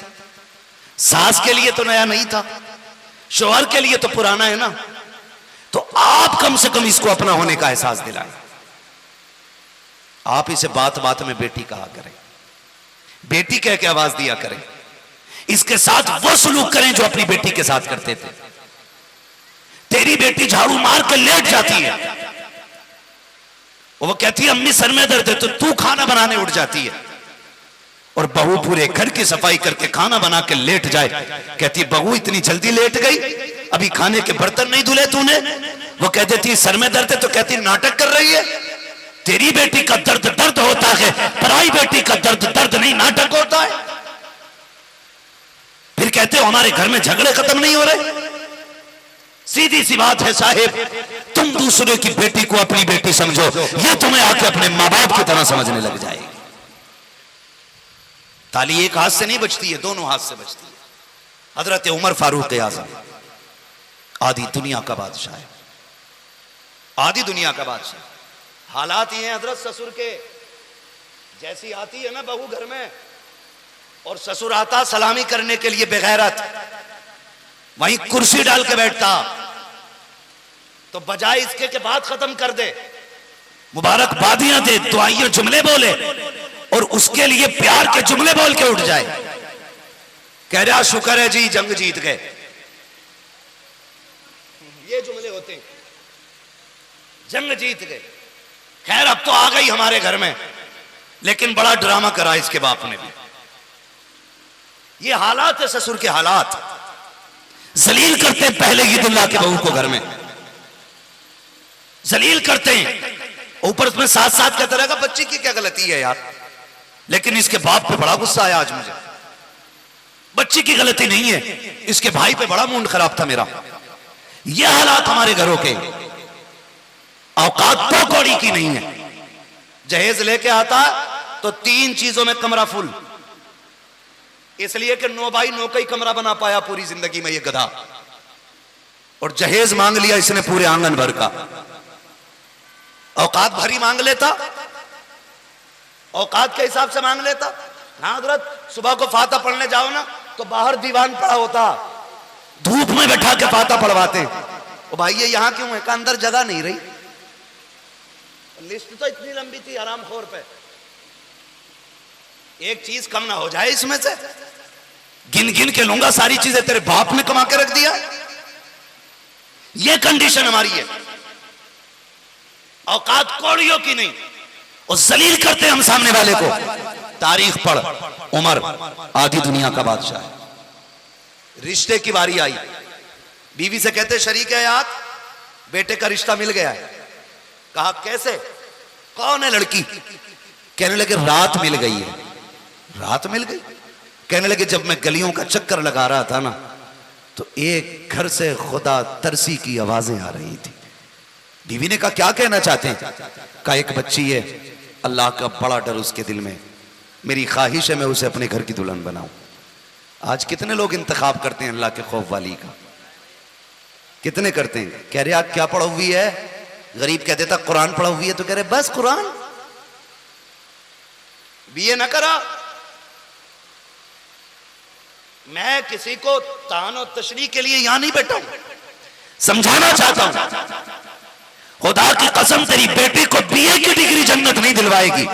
Speaker 1: सास के लिए तो नया नहीं था, शौहर के लिए तो पुराना है ना। तो आप कम से कम इसको अपना होने का एहसास दिलाएं। आप इसे बात बात में बेटी कहा करें, बेटी कह के आवाज दिया करें। इसके साथ वो सलूक करें जो अपनी बेटी के साथ करते थे। तेरी बेटी झाड़ू मार कर लेट जाती है, वो कहती है अम्मी सर में दर्द है, तो तू खाना बनाने उठ जाती है। और बहू पूरे घर की सफाई करके खाना बना के लेट जाए, कहती बहू इतनी जल्दी लेट गई, अभी खाने के बर्तन नहीं धुले तूने। वो कह देती सर में दर्द है, तो कहती नाटक कर रही है। तेरी बेटी का दर्द दर्द होता है, पराई बेटी का दर्द दर्द नहीं, नाटक होता है। फिर कहते हो हमारे घर में झगड़े खत्म नहीं हो रहे। सीधी सी बात है साहेब, तुम दूसरे की बेटी को अपनी बेटी समझो, यह तुम्हें आके अपने माँ बाप की तरह समझने लग जाएगी। ताली एक हाथ से नहीं बचती है, दोनों हाथ से बचती है। हजरत उमर फारूक आजम आधी दुनिया का बादशाह है, आधी दुनिया का बादशाह। हालात ये हैं हजरत ससुर के, जैसी आती है ना बहू घर में, और ससुर आता सलामी करने के लिए बेगैरत, वहीं कुर्सी डाल के बैठता, तो बजाय इसके के बात खत्म कर दे, मुबारकबादियां दे, दुआइयां जुमले बोले, और उसके लिए प्यार के जुमले बोल के उठ जाए। कह रहा शुक्र है जी जंग जीत गए, ये जुमले होते हैं, जंग जीत गए। खैर अब तो आ गई हमारे घर में, लेकिन बड़ा ड्रामा करा इसके बाप ने भी। ये हालात है ससुर के हालात। जलील करते हैं पहले ईदुल्लाह के बहू को घर में, जलील करते हैं, ऊपर उसमें साथ साथ कहता रहेगा बच्ची की क्या गलती है यार। लेकिन इसके बाप पे बड़ा गुस्सा आया आज मुझे, बच्ची की गलती नहीं है, इसके भाई पे बड़ा मूड खराब था मेरा। ये हालात हमारे घरों के, औकात तो कौड़ी की नहीं है। जहेज लेके आता तो 3 चीजों में कमरा फुल, इसलिए कि 9 बाई 9 का ही कमरा बना पाया पूरी जिंदगी में ये गधा, और जहेज मांग लिया इसने पूरे आंगन भर का। औकात भरी मांग लेता, औकात के हिसाब से मांग लेता। हाँ हजरत, सुबह को फाता पढ़ने जाओ ना तो बाहर दीवान पड़ा होता, धूप में बैठा के फाता पढ़वाते। ओ भाई ये यहां क्यों है? का अंदर जगह नहीं रही, लिस्ट तो इतनी लंबी थी हरामखोर पे, एक चीज कम ना हो जाए इसमें से। गिन गिन के लूंगा सारी चीजें, तेरे बाप ने कमा के रख दिया। ये कंडीशन हमारी है, औकात कौड़ियों की नहीं। और जलील करते हम सामने वाले को। तारीख पढ़, उमर आधी दुनिया का बादशाह है, रिश्ते की बारी आई, बीवी से कहते शरीक है यार, बेटे का रिश्ता मिल गया है। कहा कैसे, कौन है लड़की? कहने लगे रात मिल गई है। रात मिल गई? कहने लगे जब मैं गलियों का चक्कर लगा रहा था ना तो एक घर से खुदा तरसी की आवाजें आ रही थी। बीवी ने कहा क्या कहना चाहते हैं? कहा एक बच्ची है, अल्लाह का बड़ा डर उसके दिल में, मेरी ख्वाहिश है मैं उसे अपने घर की दुल्हन बनाऊं। आज कितने लोग इंतखाब करते हैं अल्लाह के खौफ वाली का? कितने करते हैं? कह रहे आप क्या पढ़ा हुई है? गरीब कह देता कुरान पढ़ा हुई है, तो कह रहे बस कुरान, बीए ना करा। मैं किसी को तान और तशरीह के लिए यहां नहीं बैठा हूं, समझाना चाहता हूं। खुदा की कसम तेरी बेटी को बीए की डिग्री जन्नत नहीं दिलवाएगी,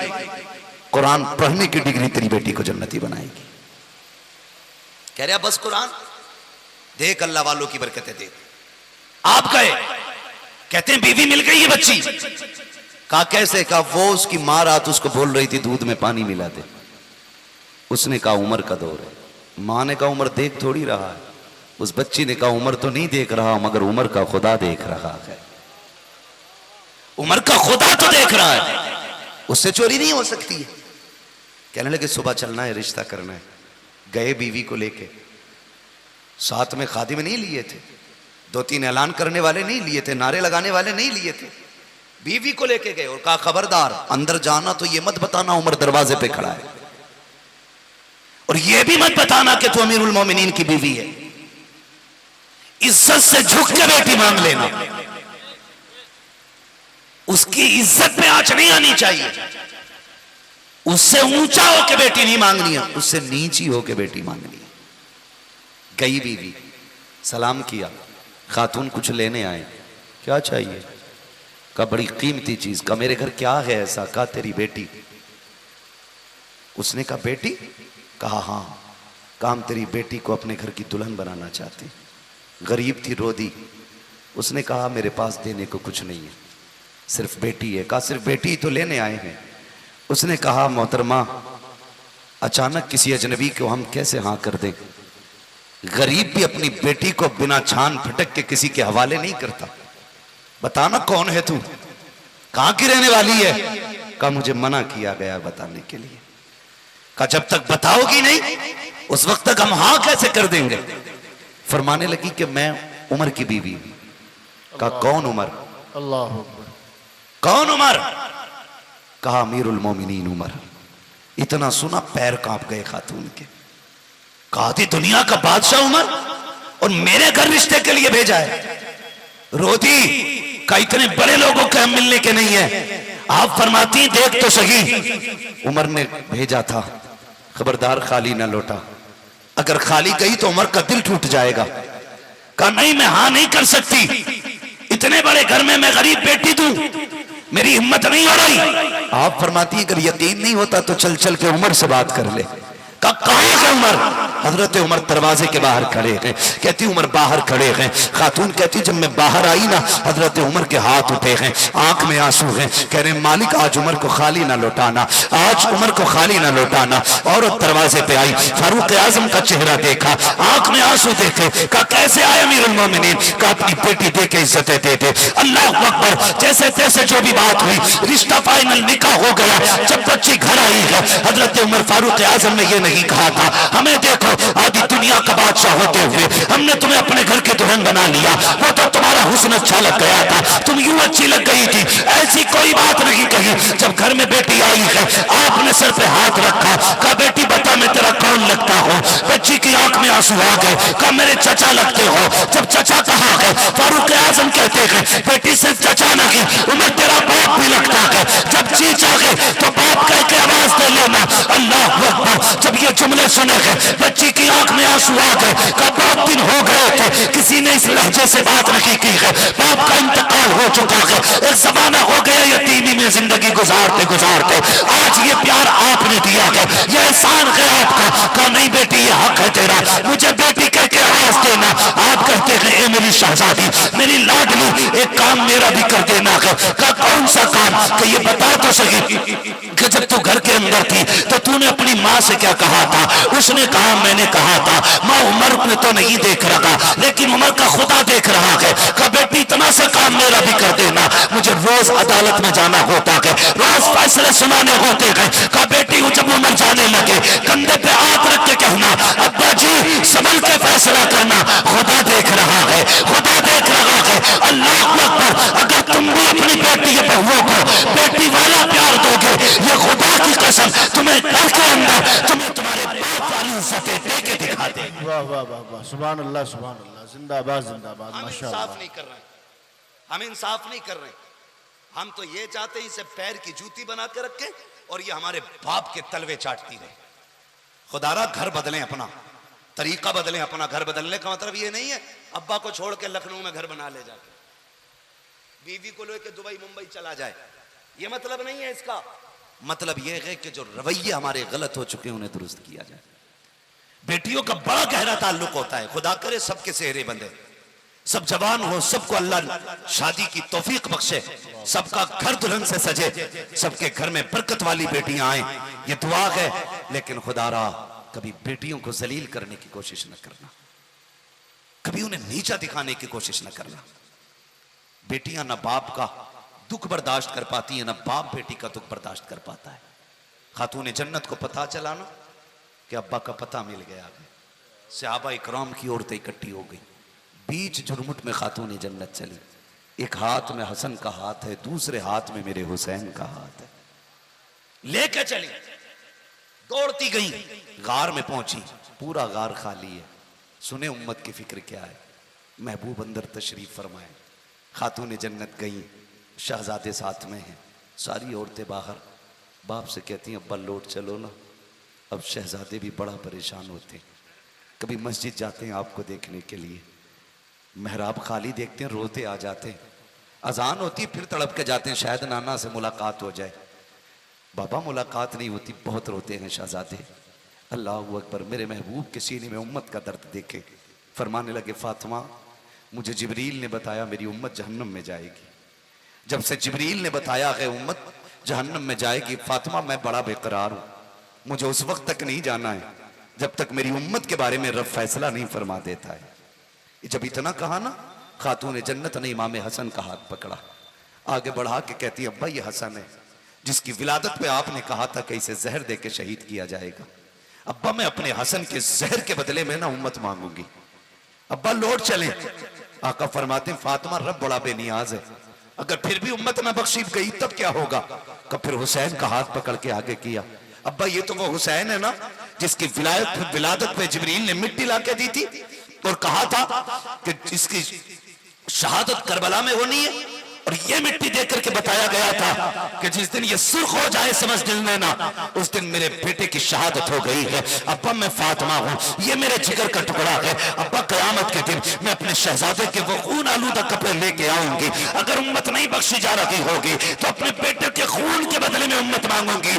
Speaker 1: कुरान पढ़ने की डिग्री तेरी बेटी को जन्नती बनाएगी। कह रहे बस कुरान देख, अल्लाह वालों की बरकतें देख। आप गए, कहते हैं बीवी मिल गई है बच्ची। कहा कैसे? कहा वो उसकी मां रात उसको बोल रही थी दूध में पानी मिला दे। उसने कहा उम्र का दौर है। मां ने कहा उम्र देख थोड़ी रहा है। उस बच्ची ने कहा उम्र तो नहीं देख रहा, मगर उम्र का खुदा देख रहा है। उम्र का खुदा तो देख रहा है, उससे चोरी नहीं हो सकती है। कहने लगे सुबह चलना है, रिश्ता करना है। गए बीवी को लेके, साथ में खादिम नहीं लिए थे, 2-3 ऐलान करने वाले नहीं लिए थे, नारे लगाने वाले नहीं लिए थे। बीवी को लेके गए और कहा खबरदार अंदर जाना तो ये मत बताना उमर दरवाजे पे खड़ा है, और ये भी मत बताना कि तू अमीरुल मोमिनीन की बीवी है। इज्जत से झुक के बेटी मांग लेना, उसकी इज्जत में आंच नहीं आनी चाहिए। उससे ऊंचा होके बेटी नहीं मांगनी है, उससे नीची होके बेटी मांगनी है। गई बीवी, सलाम किया, खातून कुछ लेने आए, क्या चाहिए? कहा बड़ी कीमती चीज। कहा मेरे घर क्या है ऐसा? कहा तेरी बेटी। उसने कहा बेटी? कहा हाँ। कहा हम तेरी बेटी को अपने घर की दुल्हन बनाना चाहते। गरीब थी, रो दी। उसने कहा मेरे पास देने को कुछ नहीं है, सिर्फ बेटी है। कहा सिर्फ बेटी ही तो लेने आए हैं। उसने कहा मोहतरमा अचानक किसी अजनबी को हम कैसे हाँ कर दें? गरीब भी अपनी बेटी को बिना छान फटक के किसी के हवाले नहीं करता। बताना कौन है तू, कहां की रहने वाली है? कहा मुझे मना किया गया बताने के लिए। कहा जब तक बताओगी नहीं उस वक्त तक हम हाँ कैसे कर देंगे? फरमाने लगी कि मैं उमर की बीवी हूं। कहा कौन उमर?
Speaker 2: अल्लाह
Speaker 1: कौन उमर? कहा अमीरुल मोमिनीन उमर। इतना सुना पैर कांप गए खातून के। कहा थी दुनिया का बादशाह उमर, और मेरे घर रिश्ते के लिए भेजा है। रोती का इतने बड़े लोगों के हम मिलने के नहीं है। आप फरमाती देख तो सही, उमर ने भेजा था, खबरदार खाली ना लौटा, अगर खाली गई तो उमर का दिल टूट जाएगा। कहा नहीं मैं हाँ नहीं कर सकती, इतने बड़े घर में मैं गरीब बेटी दूं, मेरी हिम्मत नहीं हो रही। आप फरमाती अगर यकीन नहीं होता तो चल चल के उमर से बात कर ले। कहाँ है उमर? हजरत उमर दरवाजे के बाहर खड़े हैं। कहती उमर बाहर खड़े हैं। खातून कहती जब मैं बाहर आई ना, हजरत उमर के हाथ उठे हैं, आंख में आंसू हैं। कह रहे मालिक आज उमर को खाली ना लौटाना, आज उमर को खाली ना लौटाना। औरत दरवाजे पे आई, फारूक आजम का चेहरा देखा, आंख में आंसू देखे। कहा कैसे आए अमीरुल मोमिनीन? कहा अपनी बेटी दे के इज्जतें देते। अल्लाह अकबर। जैसे तैसे जो भी बात हुई, रिश्ता फाइनल, निकाह हो गया। जब बच्ची घर आई है, हजरत उमर फारूक आजम ने ये नहीं कहा था हमें देखो आधी दुनिया का बादशाह होते हुए हमने तुम्हें अपने घर के दुल्हन बना लिया, वो तो तुम्हारा हुस्न अच्छा लग गया था, तुम यूं अच्छी लग गई थी, ऐसी कोई बात नहीं कही। जब घर में बेटी आई है, आपने सर पे हाथ रखा, कहा बेटी बता मैं तेरा कौन लगता हूँ? बच्ची की आंख में आंसू आ गए। कहा मेरे चचा लगते हो। जब चचा कहा है, फारूक आजम कहते हैं बेटी सिर्फ चचा नहीं, उमर तेरा बाप भी लगता है। जब चीज आ गए तो बाप कह के आवाज दे लेना। अल्लाह अकबर। जब ये जुमले सुने हैं, बच्ची की आंख में आंसू आ गए। कब बहुत दिन हो गए थे किसी ने इस लहजे से बात नहीं की है, बाप का इंतकाल हो चुका है, एक जमाना हो गया यतीमी में जिंदगी गुजारते गुजारते, आज ये प्यार आपने दिया है, ये एहसान है आपका। कहा नहीं बेटी ये हक है तेरा, मुझे बेटी कह के आवाज देना। आप कहते हैं ए मेरी शहजादी, मेरी लाडली, एक काम मेरा भी कर देना है। कहा कौन सा काम? कि ये बता तो सही कि जब तू घर के अंदर थी तो तूने अपनी माँ से क्या कहा था? उसने कहा मैंने कहा था माँ उमर ने तो नहीं देख रहा, लेकिन उमर का खुदा देख रहा है। कहा बेटी इतना सा काम मेरा भी कर देना, मुझे रोज अदालत में जाना होता है, रोज फैसले सुनाने होते हैं। कहा बेटी जब उमर जाने लगे, कंधे पे हाथ रख के कहना अब्बा जी संभल के फैसला करना, खुदा देख रहा है, खुदा देख रहा है। अल्लाह अकबर। अगर तुम भी अपनी बेटी के बहुओं को बेटी वाला प्यार दोगे, ये खुदा की कसम तुम्हें घर के अंदर तुम्हें तुम्हारे बाप वाली इज्जतें दे के दिखा दे।
Speaker 3: वाह वाह वाह वाह, सुभान अल्लाह सुभान अल्लाह, जिंदाबाद जिंदाबाद,
Speaker 1: हम
Speaker 3: माशाअल्लाह।
Speaker 1: इंसाफ नहीं कर रहे, हम इंसाफ नहीं कर रहे। हम तो ये चाहते हैं इसे पैर की जूती बना के रखें और ये हमारे बाप के तलवे चाटती रहे। खुदारा घर बदलें, अपना तरीका बदलें। अपना घर बदलने का मतलब ये नहीं है अब्बा को छोड़ के लखनऊ में घर बना ले जाके, बीवी को लेके दुबई मुंबई चला जाए, ये मतलब नहीं है इसका। मतलब यह है कि जो रवैये हमारे गलत हो चुके हैं उन्हें दुरुस्त किया जाए। बेटियों का बड़ा गहरा ताल्लुक होता है। खुदा करे सबके सेहरे बंधे, सब जवान हो, सबको अल्लाह शादी की तौफीक बख्शे, सबका घर दुल्हन से सजे, सबके घर में बरकत वाली बेटियां आए, ये दुआ है। लेकिन खुदारा कभी बेटियों को जलील करने की कोशिश न करना, कभी उन्हें नीचा दिखाने की कोशिश न करना। बेटियां ना बाप का दुख बर्दाश्त कर पाती है, ना बाप बेटी का दुख बर्दाश्त कर पाता है। खातून जन्नत को पता चला ना कि अब्बा का पता मिल गया, सहाबा इकराम की औरतें इकट्ठी हो गई, बीच झुरमुट में खातून जन्नत चली। एक हाथ में हसन का हाथ है, दूसरे हाथ में मेरे हुसैन का हाथ है, लेके चली, दौड़ती गई, गार में पहुंची, पूरा गार खाली है। सुने उम्मत की फिक्र क्या है, महबूब अंदर तशरीफ फरमाए। खातून जन्नत गई, शहजादे साथ में हैं, सारी औरतें बाहर। बाप से कहती हैं अब्बा लौट चलो ना। अब शहजादे भी बड़ा परेशान होते हैं, कभी मस्जिद जाते हैं आपको देखने के लिए, महराब खाली देखते हैं, रोते आ जाते हैं, अजान होती है फिर तड़प के जाते हैं शायद नाना से मुलाकात हो जाए। बाबा मुलाकात नहीं होती, बहुत रोते हैं शहजादे। अल्लाह अकबर। मेरे महबूब के सीने में उम्मत का दर्द देखे, फरमाने लगे फातिमा मुझे जिब्रील ने बताया मेरी उम्मत जहन्नम में जाएगी। जब से जिब्रील ने बताया है उम्मत जहन्नम में जाएगी, फातिमा मैं बड़ा बेकरार हूं, मुझे उस वक्त तक नहीं जाना है जब तक मेरी उम्मत के बारे में रब फैसला नहीं फरमा देता है। जब इतना कहा ना, खातून जन्नत ने इमाम हसन का हाथ पकड़ा, आगे बढ़ा के कहती अब्बा ये हसन है जिसकी विलादत पे आपने कहा था कि इसे जहर दे के शहीद किया जाएगा। अब्बा मैं अपने हसन के जहर के बदले में ना उम्मत मांगूंगी, अब्बा लौट चले। आका फरमाते फातिमा रब बड़ा बेनियाज है, अगर फिर भी उम्मत ना बख्शी गई तब क्या होगा? कब फिर हुसैन का हाथ पकड़ के आगे किया, अब्बा ये तो वो हुसैन है ना जिसकी विलादत पे जिब्रील ने मिट्टी ला के दी थी और कहा था कि इसकी शहादत करबला में होनी है। और ये मिट्टी दे करके बताया गया था कि जिस दिन ये सुर्ख हो जाए समझ लेना उस दिन मेरे बेटे की शहादत हो गई है। अब्बा मैं फातिमा हूँ, ये मेरे जिगर का टुकड़ा है। अब्बा कयामत के दिन मैं अपने शहजादे के वो खून आलूदा कपड़े लेके आऊंगी। अगर उम्मत नहीं बख्शी जा रही होगी तो अपने बेटे के खून के बदले में उम्मत मांगूंगी।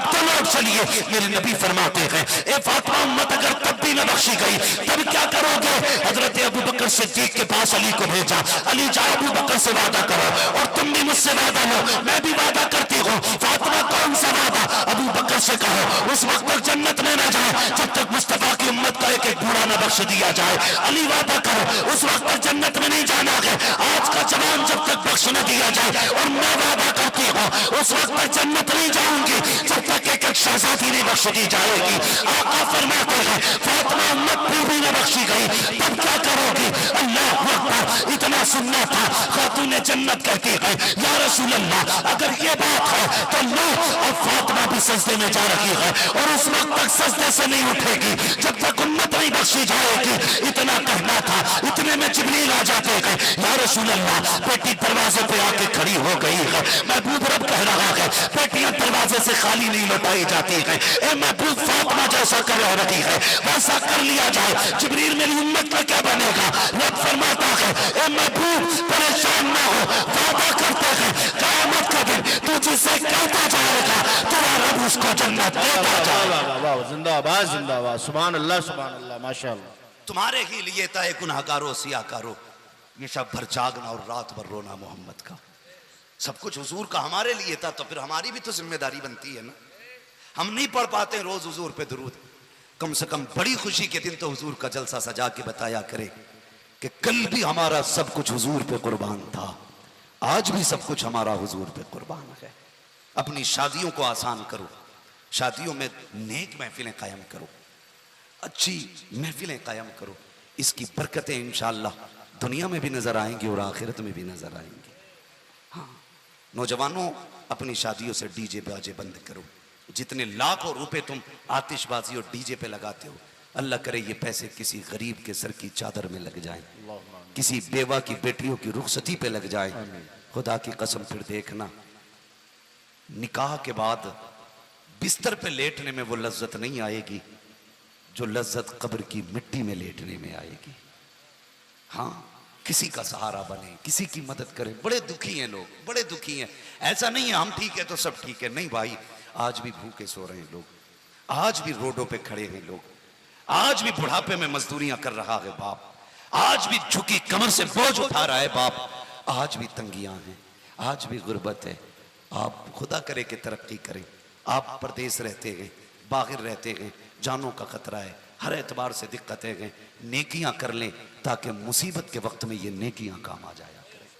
Speaker 1: तो लौट चलिए, मेरे नबी फरमाते हैं ए फातिमा उम्मत अगर तब भी न बख्शी गई तब क्या करोगे? हजरत अबू बकर सिद्दीक के पास अली को भेजा। अली जा अबू बकर से वादा करो और तुम भी मुझसे वादा लो, मैं भी वादा करती हूँ। फातिमा कौन सा वादा? अबू बकर से कहो उस वक्त तक जन्नत में न जाए जब तक मुस्तफा की उम्मत का एक एक बूढ़ा न बख्श दिया जाए। अली वादा करो उस वक्त तक जन्नत में नहीं जाना है आज का जवान जब तक बख्श न दिया जाए। और मैं वादा करती हूँ उस वक्त तक जन्नत नहीं जाऊंगी जब तक एक एक शहजादी नहीं बख्श दी जाएगी। आका फरमाते हैं फातिमा उम्मत पूरी न बख्शी गई तब क्या करोगी? अल्लाह अकबर, इतना सुनना था। खातून जन्नत कहती है या रसूल अल्लाह अगर ये बात है तो लो अब फातिमा भी सजदे में जा रही है और उस वक्त तक सजदे से नहीं उठेगी जब तक उम्मत नहीं बख्शी जाएगी। इतना कहना था, इतने में जिब्रील आ जाते हैं या रसूल अल्लाह बेटी दरवाजे पे आके खड़ी हो गई है। महबूब रब कह रहा है बेटियां दरवाजे से खाली नहीं लौटाई जाती है। ए महबूब फातिमा जैसा कर रही है वैसा कर लिया जाए। जिब्रील मेरी उम्मत का क्या बनेगा? रब फरमाता है ए महबूब परेशान ना हो, वादा करते हैं क़यामत का दिन तू जिससे कहता जाएगा तेरा रब उसको जन्नत देता जाएगा।
Speaker 3: जिंदाबाद जिंदाबाद, सुभान अल्लाह माशाअल्लाह।
Speaker 1: तुम्हारे ही लिए तय गुनहगारो सियाकारो ये शब भर जागना और रात भर रोना मोहम्मद का। सब कुछ हुजूर का हमारे लिए था तो फिर हमारी भी तो जिम्मेदारी बनती है ना। हम नहीं पढ़ पाते रोज हुजूर पे दुरूद, कम से कम बड़ी खुशी के दिन तो हुजूर का जलसा सजा के बताया करे कि कल भी हमारा सब कुछ हुजूर पे कुर्बान था, आज भी सब कुछ हमारा हुजूर पे कुर्बान है। अपनी शादियों को आसान करो, शादियों में नेक महफिलें कायम करो, अच्छी महफिलें कायम करो। इसकी बरकतें इंशाअल्लाह दुनिया में भी नजर आएंगी और आखिरत में भी नजर आएंगी। हाँ नौजवानों अपनी शादियों से डीजे बाजे बंद करो। जितने लाखों रुपए तुम आतिशबाजी और डीजे पे लगाते हो अल्लाह करे ये पैसे किसी गरीब के सर की चादर में लग जाएं, किसी बेवा की बेटियों की रुखसती पे लग जाए। खुदा की कसम फिर देखना निकाह के बाद बिस्तर पे लेटने में वो लज्जत नहीं आएगी जो लज्जत कब्र की मिट्टी में लेटने में आएगी। हाँ किसी का सहारा बने, किसी की मदद करें। बड़े दुखी हैं लोग, बड़े दुखी हैं। ऐसा नहीं है हम ठीक है तो सब ठीक है, नहीं भाई। आज भी भूखे सो रहे हैं लोग, आज भी रोडों पे खड़े हैं लोग, आज भी बुढ़ापे में मजदूरियां कर रहा है बाप, आज भी झुकी कमर से बोझ उठा रहा है बाप, आज भी तंगियां हैं, आज भी गुर्बत है। आप खुदा करे कि तरक्की करें। आप परदेश रहते हैं, बाहर रहते हैं, जानों का खतरा है, हर एतबार से दिक्कतें हैं। नेकियां कर लें ताकि मुसीबत के वक्त में ये नेकियां काम आ जाया करें,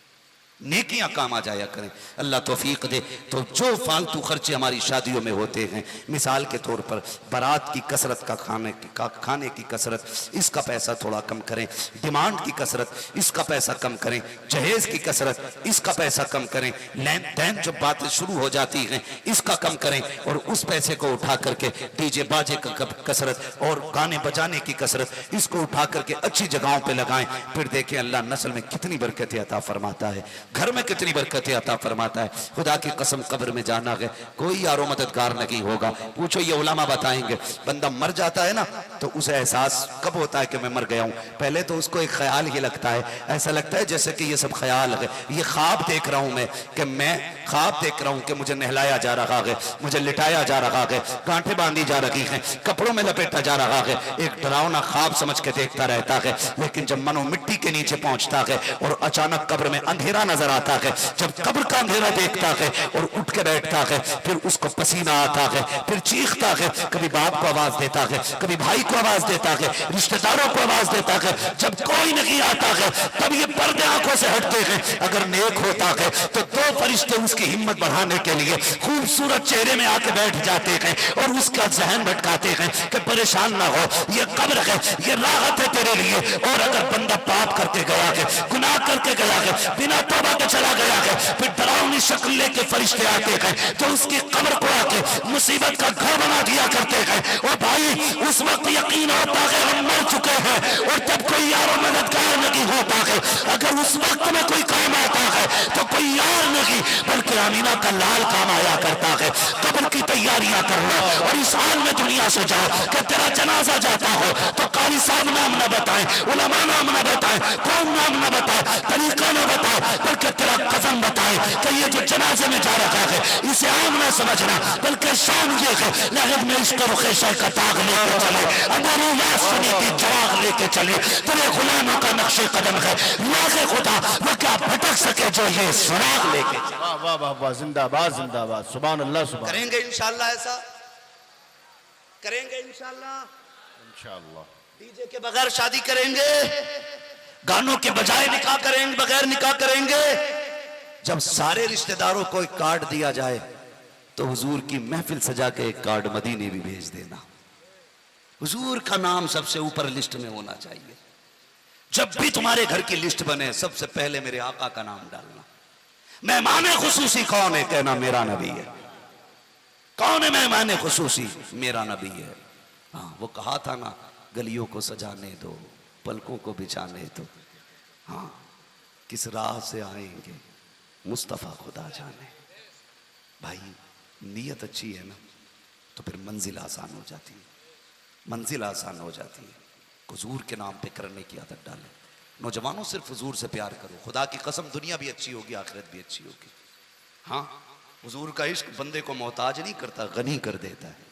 Speaker 1: नेकियां काम आ जाया करें। अल्लाह तौफीक दे। तो जो फालतू खर्चे हमारी शादियों में होते हैं, मिसाल के तौर पर बारात की कसरत का खाने की कसरत, इसका पैसा थोड़ा कम करें। डिमांड की कसरत, इसका पैसा कम करें। जहेज की कसरत, इसका पैसा कम करें। लेन देन जो बातें शुरू हो जाती हैं इसका कम करें और उस पैसे को उठा करके डीजे बाजे का कसरत और गाने बजाने की कसरत, इसको उठा करके अच्छी जगहों पे लगाएं। फिर देखें अल्लाह नस्ल में कितनी बरकतें अता फरमाता है, घर में कितनी बरकतें अता फरमाता है। खुदा की कसम कब्र में जाना है कोई यारो मददगार नहीं होगा। पूछो ये उलमा बताएंगे, बंदा मर जाता है ना तो उसे एहसास कब होता है कि मैं मर गया हूं? पहले तो उसको एक ख्याल ही लगता है, ऐसा लगता है जैसे कि ये सब ख्याल है, ये ख्वाब देख रहा हूं मैं, कि मैं ख्वाब देख रहा हूं कि मुझे नहलाया जा रहा है, मुझे लिटाया जा रहा है, गांठें बांधी जा रही हैं, कपड़ों में लपेटा जा रहा है। एक डरावना ख्वाब समझ के देखता रहता है। लेकिन जब मनो मिट्टी के नीचे पहुंचता है और अचानक कब्र में अंधेरा नजर आता है, जब कब्र का अंधेरा देखता है और उठ के बैठता है, फिर उसको पसीना आता है, फिर चीखता है, कभी बाप को आवाज देता है, कभी भाई को आवाज देता है, रिश्तेदारों को आवाज देता है। जब कोई नहीं आता है तब ये पर्दे आंखों से हटते हैं। अगर नेक होता है तो दो फरिश्ते उसकी हिम्मत बढ़ाने के लिए खूबसूरत चेहरे में आके बैठ जाते हैं और उसका जहन भटकाते हैं कि परेशान ना हो, ये कब्र है, ये राहत है तेरे लिए। और अगर बंदा पाप करके गया है, गुनाह करके गया है, बिना तौबा के चला गया है। फिर डरावनी शक्ल लेके फरिश्ते आते हैं जो उसकी कब्र को आके मुसीबत का घर बना दिया करते हैं। और भाई उस वक्त यकीन होता है हम मर चुके हैं, और जब कोई यार मददगार नहीं होता है, अगर उस वक्त में कोई काम आता है तो कोई यार नहीं बल्कि आमीना का लाल काम आया करता है। कब्र की तैयारियां करना और इस हाल में दुनिया से जाओ कि तेरा जनाजा जाता हो तो कारी साहब नाम न बताए, उलमा नाम न बताए, कौन नाम न बताए, तरीका न बताए, बल्कि तेरा कसम बताए कि ये जो जनाजे में जा रखा है इसे आम न समझना, बल्कि शान ये है लहद में इसको रुखेशा का ताग लेकर चले, अंदर सुनी की जवाब लेके चले। तेरे गुलामों का नक्शे कदम है लाखे खुदा वो क्या भटक सके जो ये सुराग लेके चले।
Speaker 3: वाह वाह वाह वाह, जिंदाबाद जिंदाबाद, सुभान अल्लाह सुभान।
Speaker 1: करेंगे इंशाल्लाह, ऐसा करेंगे इंशाल्लाह।
Speaker 3: इंशाअल्लाह
Speaker 1: डीजे के बगैर शादी करेंगे, गानों के बजाय निकाह करेंगे, बगैर निकाह करेंगे। जब सारे रिश्तेदारों को एक कार्ड दिया जाए तो हुजूर की महफिल सजा के एक कार्ड मदीने भी भेज देना। हुजूर का नाम सबसे ऊपर लिस्ट में होना चाहिए। जब भी तुम्हारे घर की लिस्ट बने सबसे पहले मेरे आका का नाम डालना। मेहमान खुसूसी कौन है? कहना मेरा नबी है। कौन है मेहमान खुसूसी? मेरा नबी है। हाँ, वो कहा था ना, गलियों को सजाने दो, पलकों को बिछाने दो। हाँ, किस राह से आएंगे मुस्तफ़ा खुदा जाने। भाई नीयत अच्छी है ना तो फिर मंजिल आसान हो जाती है, मंजिल आसान हो जाती है। हुजूर के नाम पे करने की आदत डालें। नौजवानों सिर्फ हुजूर से प्यार करो, खुदा की कसम दुनिया भी अच्छी होगी, आखिरत भी अच्छी होगी। हाँ, हुजूर का इश्क बंदे को मोहताज नहीं करता, गनी कर देता है,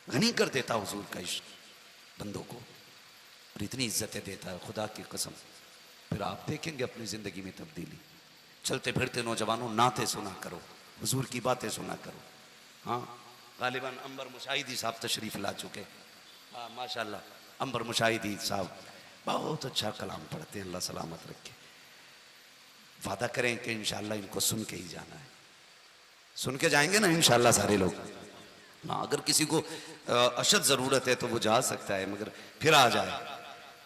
Speaker 1: गनी कर देता हुजूर का इश्क बंदों को, और इतनी इज्जतें देता है खुदा की कसम। फिर आप देखेंगे अपनी ज़िंदगी में तब्दीली। चलते फिरते नौजवानों नाते सुना करो, हुजूर की बातें सुना करो। हाँ, गालिबन अंबर मुशाहिदी साहब तशरीफ़ ला चुके। हाँ माशाल्लाह, अंबर मुशाहिदी साहब बहुत अच्छा कलाम पढ़ते हैं, अल्लाह सलामत रखे। वादा करें कि इंशाल्लाह इनको सुन के ही जाना है, सुन के जाएंगे ना इंशाल्लाह सारे लोग। हाँ, अगर किसी को अशद ज़रूरत है तो वो जा सकता है, मगर फिर आ जाए,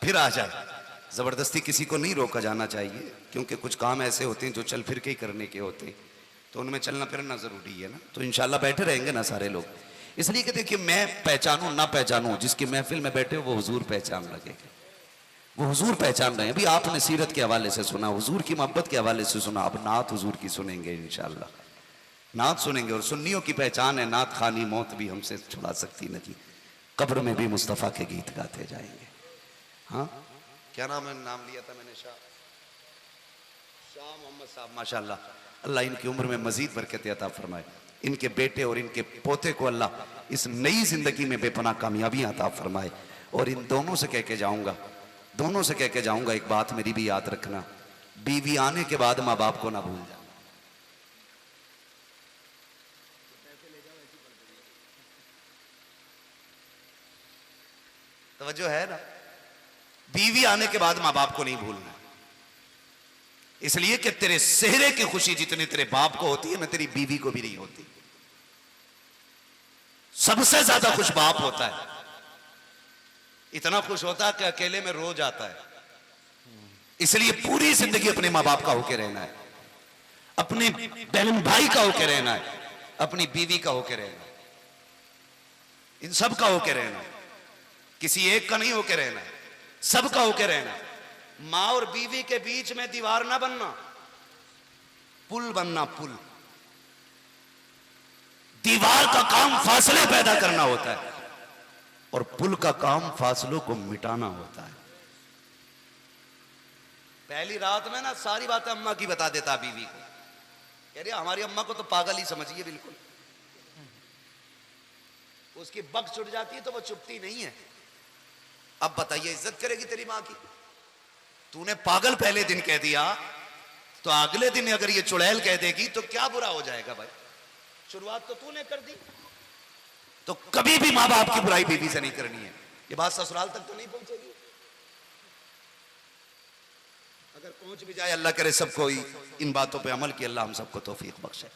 Speaker 1: फिर आ जाए। ज़बरदस्ती किसी को नहीं रोका जाना चाहिए, क्योंकि कुछ काम ऐसे होते हैं जो चल फिर के ही करने के होते हैं, तो उनमें चलना फिरना ज़रूरी है ना। तो इंशाल्लाह बैठे रहेंगे ना सारे लोग। इसलिए कि देखिए, मैं पहचानूँ ना पहचानूँ, जिसकी महफिल में बैठे हो वो हुजूर पहचान लगेगा, वो हुजूर पहचान रहे हैं। अभी आपने सीरत के हवाले से सुना, हुजूर की मोहब्बत के हवाले से सुना, अब नात हुजूर की सुनेंगे इंशाल्लाह, नात सुनेंगे। और सुन्नियों की पहचान है नात खानी, मौत भी हमसे छुड़ा सकती नहीं, कब्र में भी मुस्तफ़ा के गीत गाते जाएंगे। हाँ, क्या नाम है, नाम लिया था मैंने, शाह मोहम्मद साहब, माशाल्लाह। अल्लाह इनकी उम्र में मजीद बरकत अता फरमाए, इनके बेटे और इनके पोते को अल्लाह इस नई जिंदगी में बेपनाह कामयाबी अता फरमाए। और इन दोनों से कह के जाऊंगा, दोनों से कह के जाऊंगा, एक बात मेरी भी याद रखना, बीवी आने के बाद माँ बाप को ना भूल जाना। तवज्जो है ना, बीवी आने के बाद माँ बाप को नहीं भूलना, इसलिए कि तेरे सेहरे की खुशी जितनी तेरे बाप को होती है ना, तेरी बीवी को भी नहीं होती। सबसे ज्यादा खुश बाप होता है, इतना खुश होता है कि अकेले में रो जाता है। इसलिए पूरी जिंदगी अपने माँ बाप का होके रहना है, अपने बहन भाई का होके रहना है, अपनी बीवी का होके रहना है, इन सब का होके रहना है, किसी एक का नहीं होके रहना है, सबका होके रहना है। माँ और बीवी के बीच में दीवार ना बनना, पुल बनना, पुल। दीवार का काम फासले पैदा करना होता है और पुल का काम फासलों को मिटाना होता है। पहली रात में ना सारी बातें अम्मा की बता देता बीवी को, कह रही हमारी अम्मा को तो पागल ही समझिए बिल्कुल, उसकी बक छुट जाती है तो वो चुपती नहीं है। अब बताइए इज्जत करेगी तेरी माँ की? तूने पागल पहले दिन कह दिया तो अगले दिन अगर ये चुड़ैल कह देगी तो क्या बुरा हो जाएगा भाई? शुरुआत तो तूने कर दी। तो कभी भी माँ बाप की बुराई बीवी से नहीं करनी है। ये बात ससुराल तक तो नहीं पहुंचेगी, अगर पहुंच भी जाए अल्लाह करे सबको इन बातों पे अमल की अल्लाह हम सबको तौफीक बख्शे।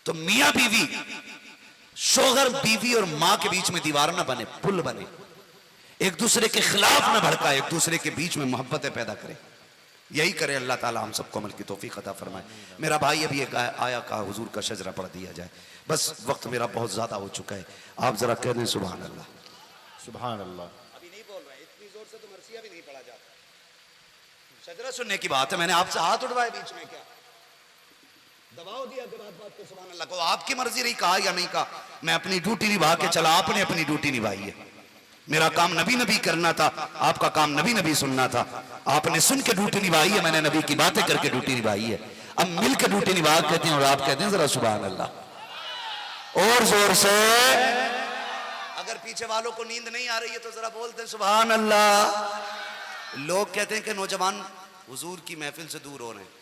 Speaker 1: तो मियां बीवी, शोहर बीवी और मां के बीच में दीवार ना बने, पुल बने, एक दूसरे के खिलाफ ना भड़का, एक दूसरे के बीच में मोहब्बतें पैदा करे। यही करे अल्लाह ताला हम सबको अमल की तौफीक अता फरमाए। मेरा भाई अभी एक आया कहा हुजूर का शजरा पढ़ दिया जाए, बस वक्त मेरा बहुत ज़्यादा हो चुका है, आप ज़रा कह दें सुभान अल्लाह।
Speaker 3: सुभान अल्लाह।
Speaker 1: अभी नहीं बोल रहे, इतनी जोर से तो मरसिया भी नहीं पढ़ा जाता। शजरा सुनने की बात है, मैंने आपसे हाथ उठवाए बीच में, क्या दबाव दिया कि बात बात पे सुभान अल्लाह को? आपकी मर्जी रही, कहा या नहीं कहा, मैं अपनी ड्यूटी निभा के चला, आपने अपनी ड्यूटी निभाई है। मेरा काम नबी नबी करना था, आपका काम नबी नबी सुनना था। आपने सुन के ड्यूटी निभाई है, मैंने नबी की बातें करके ड्यूटी निभाई है। अब मिल के ड्यूटी निभा कहते हैं और आप कहते हैं जरा सुभान अल्लाह और जोर से। अगर पीछे वालों को नींद नहीं आ रही है तो जरा बोलते सुभान अल्लाह। लोग कहते हैं कि नौजवान हुजूर की महफिल से दूर हो रहे हैं।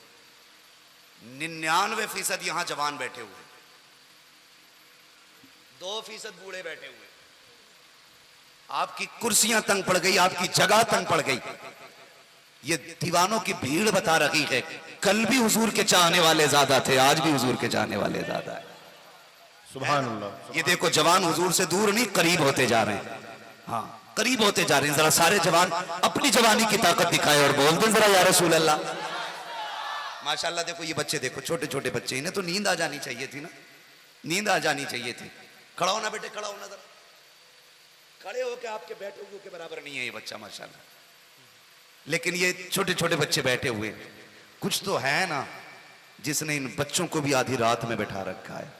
Speaker 1: 99% यहां जवान बैठे हुए, 2% बूढ़े बैठे हुए। आपकी कुर्सियां तंग पड़ गई, आपकी जगह तंग पड़ गई। ये दीवानों की भीड़ बता रही है, कल भी हुजूर के चाहने वाले ज्यादा थे, आज भी हुजूर के चाहने वाले ज्यादा है।
Speaker 3: सुभान अल्लाह।
Speaker 1: ये देखो जवान हुजूर से दूर नहीं, करीब होते जा रहे हैं। हाँ, करीब होते जा रहे हैं। जरा सारे जवान अपनी जवानी की ताकत दिखाए और बोल दें जरा या रसूल अल्लाह। माशाल्लाह देखो ये बच्चे, देखो छोटे छोटे बच्चे, इन्हें तो नींद आ जानी चाहिए थी ना, नींद आ जानी चाहिए थी। खड़ा होना बेटे, खड़ा होना जरा। खड़े होके आपके बैठे हुए के बराबर नहीं है ये बच्चा माशाल्लाह। लेकिन ये छोटे छोटे बच्चे बैठे हुए, कुछ तो है ना जिसने इन बच्चों को भी आधी रात में बैठा रखा है।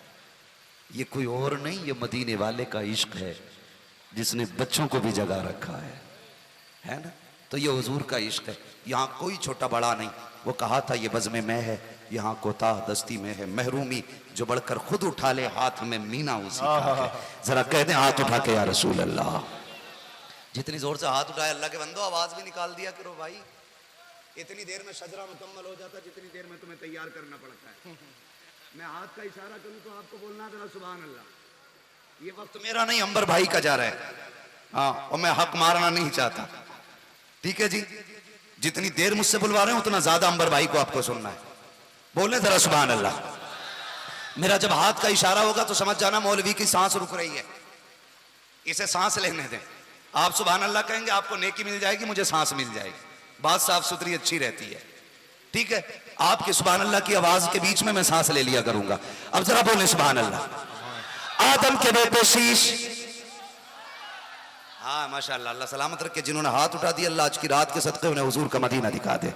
Speaker 1: ये कोई और नहीं, ये मदीने वाले का इश्क है जिसने बच्चों को भी जगा रखा है ना। तो ये हुजूर का इश्क है। यहाँ कोई छोटा बड़ा नहीं। वो कहा था ये बज़्म में है, यहाँ कोताह दस्ती में है महरूमी, जो बढ़कर खुद उठा ले हाथ में मीना उसी का है। जरा कह दें हाथ उठा के या रसूल अल्लाह। जितनी जोर से हाथ उठाए अल्लाह के बंदो, आवाज भी निकाल दिया करो भाई। इतनी देर में शजरा मुकम्मल हो जाता जितनी देर में तुम्हें तैयार करना पड़ता है। मैं हाथ का इशारा करूं तो आपको बोलना जरा सुभान अल्लाह। ये वक्त मेरा नहीं, अंबर भाई का जा रहा है। हाँ, और मैं हक मारना नहीं चाहता, ठीक है जी। जितनी देर मुझसे बुलवा रहे हैं उतना ज्यादा अंबर भाई को आपको सुनना है। बोले जरा सुभान अल्लाह। मेरा जब हाथ का इशारा होगा तो समझ जाना मौलवी की सांस रुक रही है, इसे सांस लेने दें। आप सुभान अल्लाह कहेंगे आपको नेकी मिल जाएगी, मुझे सांस मिल जाएगी, बात साफ सुथरी अच्छी रहती है, ठीक है। आपके सुभान अल्लाह की आवाज के बीच में मैं सांस ले लिया करूंगा। अब जरा बोले सुभान अल्लाह। आदम के बेटे शीश, हाँ माशाअल्लाह, अल्लाह सलामत रखे। जिन्होंने हाथ उठा दिया अल्लाह आज की रात के सदक़े उन्हें हुजूर का मदीना दिखा दे।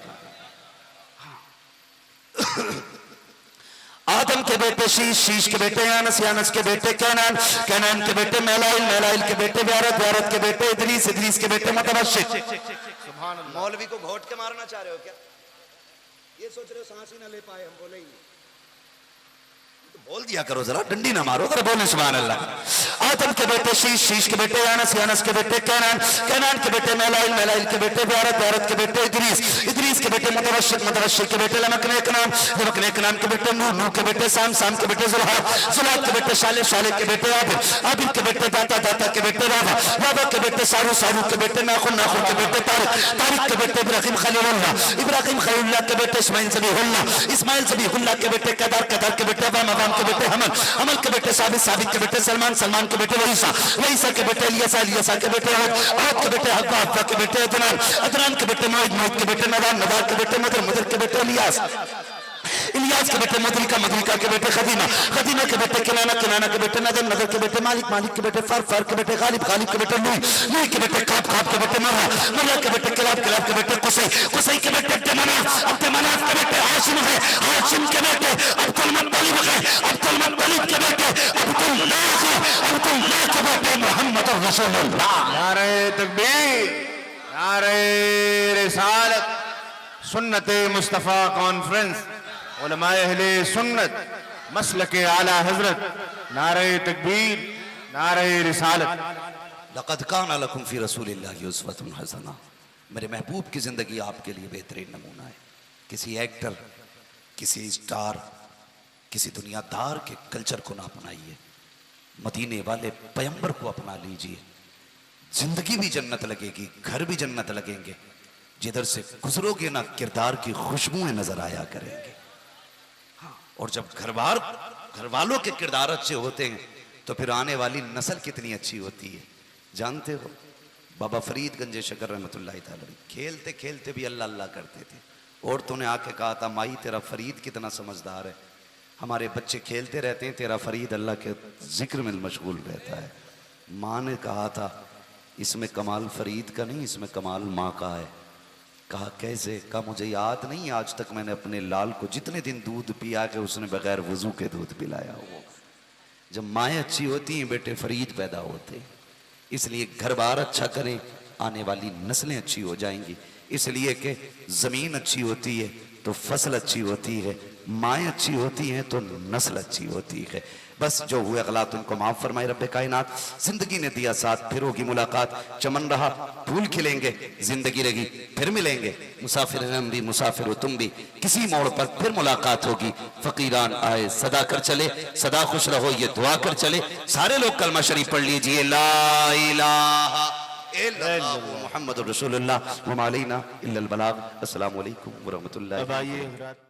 Speaker 1: आदम के बेटे शीश, शीश के बेटे यानस, यानस के बेटे कैनान, कैनान के बेटे मैलाइल, मैलाइल के बेटे व्यारत, व्यारत के बेटे इदरीस, इदरीस के बेटे मुतवश्शित। मौलवी को घोट के मारना चाह रहे हो क्या? ये सोच रहे हो सांस ही ना ले पाए हम, बोले ही नहीं तो बोल दिया करो जरा, डंडी ना मारो जरा, बोले सुभान अल्लाह। आदम के बेटे शीश, शीश के बेटे यानस, यानस के बेटे कैनान, कैनान के बेटे मैलाइल, मैलाइल के बेटे व्यारत, व्यारत के बेटे इदरीस, इदरीस के बेटे मुतवश्शित, मुतवश्शित के बेटे लमकने के नाम, लमकने के नाम के बेटे नूह, नूह के बेटे साम, साम के बेटे जुल्हाद, जुल्हाद के बेटे शाले, शाले के बेटे आबिद, आबिद के बेटे दाता, दाता के बेटे राधा, राधा के बेटे सारू, सारू के बेटे नाखुन, नाखुन के बेटे तारिक, तारिक के बेटे इब्राहिम खलीलुल्लाह, इब्राहिम खलीलुल्लाह के बेटे इस्माइल ज़बीहुल्लाह, इस्माइल ज़बीहुल्लाह के बेटे कदार, कदार के बेटे अवाम, अवाम के बेटे हमल, हमल के बेटे साबित, साबित के बेटे सलमान, सलमान के बेटे वईसा, वईसा के बेटे इलियासा, इलियासा के बेटे औद के बेटे हब्बा, हब्बा के बेटे अदनान, अदनान के बेटे मौद, मौद के बेटे नदान, नदान के बेटे मदर, मदर के बेटे इलियास, इलियास के बेटे मदरिका, मदरिका के बेटे खदीमा, खदीमा के बेटे किनाना, किनाना के बेटे नदर, नदर के बेटे मालिक, मालिक के बेटे फर, फर के बेटे गालिब, गालिब के बेटे लूई, लूई के बेटे काब, काब के बेटे मर्रा, मर्रा के बेटे किलाब, किलाब के बेटे कुसै, कुसै के बेटे अब्दुमनाफ, अब्दुमनाफ के बेटे हाशिम है, हाशिम के बेटे अब्दुल मुत्तलिब है, अब्दुल मुत्तलिब के बेटे अब्दुल्लाह है, अब्दुल्लाह के बेटे मोहम्मद रसूलुल्लाह।
Speaker 2: नारे तकबीर, नारे रिसालत, सुन्नत मुस्तफ़ा कॉन्फ्रेंस, उलमाए अहले सुन्नत, मसलके आला हजरत, नारे तकबीर, नारे रिसालत।
Speaker 1: लक़द कान लकुम फ़ी रसूलिल्लाहि उस्वतुन हसना। मेरे महबूब की ज़िंदगी आपके लिए बेहतरीन नमूना है। किसी एक्टर, किसी स्टार, किसी दुनियादार के कल्चर को ना अपनाइए, मदीने वाले पैगंबर को अपना लीजिए। जिंदगी भी जन्नत लगेगी, घर भी जन्नत लगेंगे। जिधर से गुजरोगे ना किरदार की खुशबुएं नजर आया करेंगे। हाँ, और जब घर वालों के किरदार अच्छे होते हैं तो फिर आने वाली नस्ल कितनी अच्छी होती है। जानते हो बाबा फरीद गंज शकर रहमतुल्लाह तआला खेलते खेलते भी अल्लाह अल्लाह करते थे औरतों ने आके कहा था माई तेरा फरीद कितना समझदार है, हमारे बच्चे खेलते रहते हैं, तेरा फरीद अल्लाह के जिक्र में मशगूल रहता है। माँ ने कहा था इसमें कमाल फरीद का नहीं, इसमें कमाल माँ का है। कहा कैसे? कहा मुझे याद नहीं आज तक मैंने अपने लाल को जितने दिन दूध पिया के उसने बगैर वजू के दूध पिलाया हो। जब माएँ अच्छी होती हैं बेटे फरीद पैदा होते हैं। इसलिए घर बार अच्छा करें, आने वाली नस्लें अच्छी हो जाएंगी। इसलिए कि ज़मीन अच्छी होती है तो फसल अच्छी होती है, माएँ अच्छी होती हैं तो नस्ल अच्छी होती है। बस जो हुए गलत उनको माफ़ फरमाए रब्बे कायनात। जिंदगी ने दिया साथ, फिर होगी मुलाकात। चमन रहा फूल खिलेंगे, जिंदगी रहेगी फिर मिलेंगे। मुसाफिर हम भी, मुसाफिर हो तुम भी, किसी मोड़ पर फिर मुलाकात होगी। फकीरान आए सदा कर चले, सदा खुश रहो ये दुआ कर चले। सारे लोग कलमा शरीफ पढ़ लीजिए, ला इलाहा इल्लल्लाह मुहम्मदुर रसूलुल्लाह व मा अलैना इल्लल बलाग। अस्सलामु अलैकुम व रहमतुल्लाहि।
Speaker 3: अब आइए हजरात।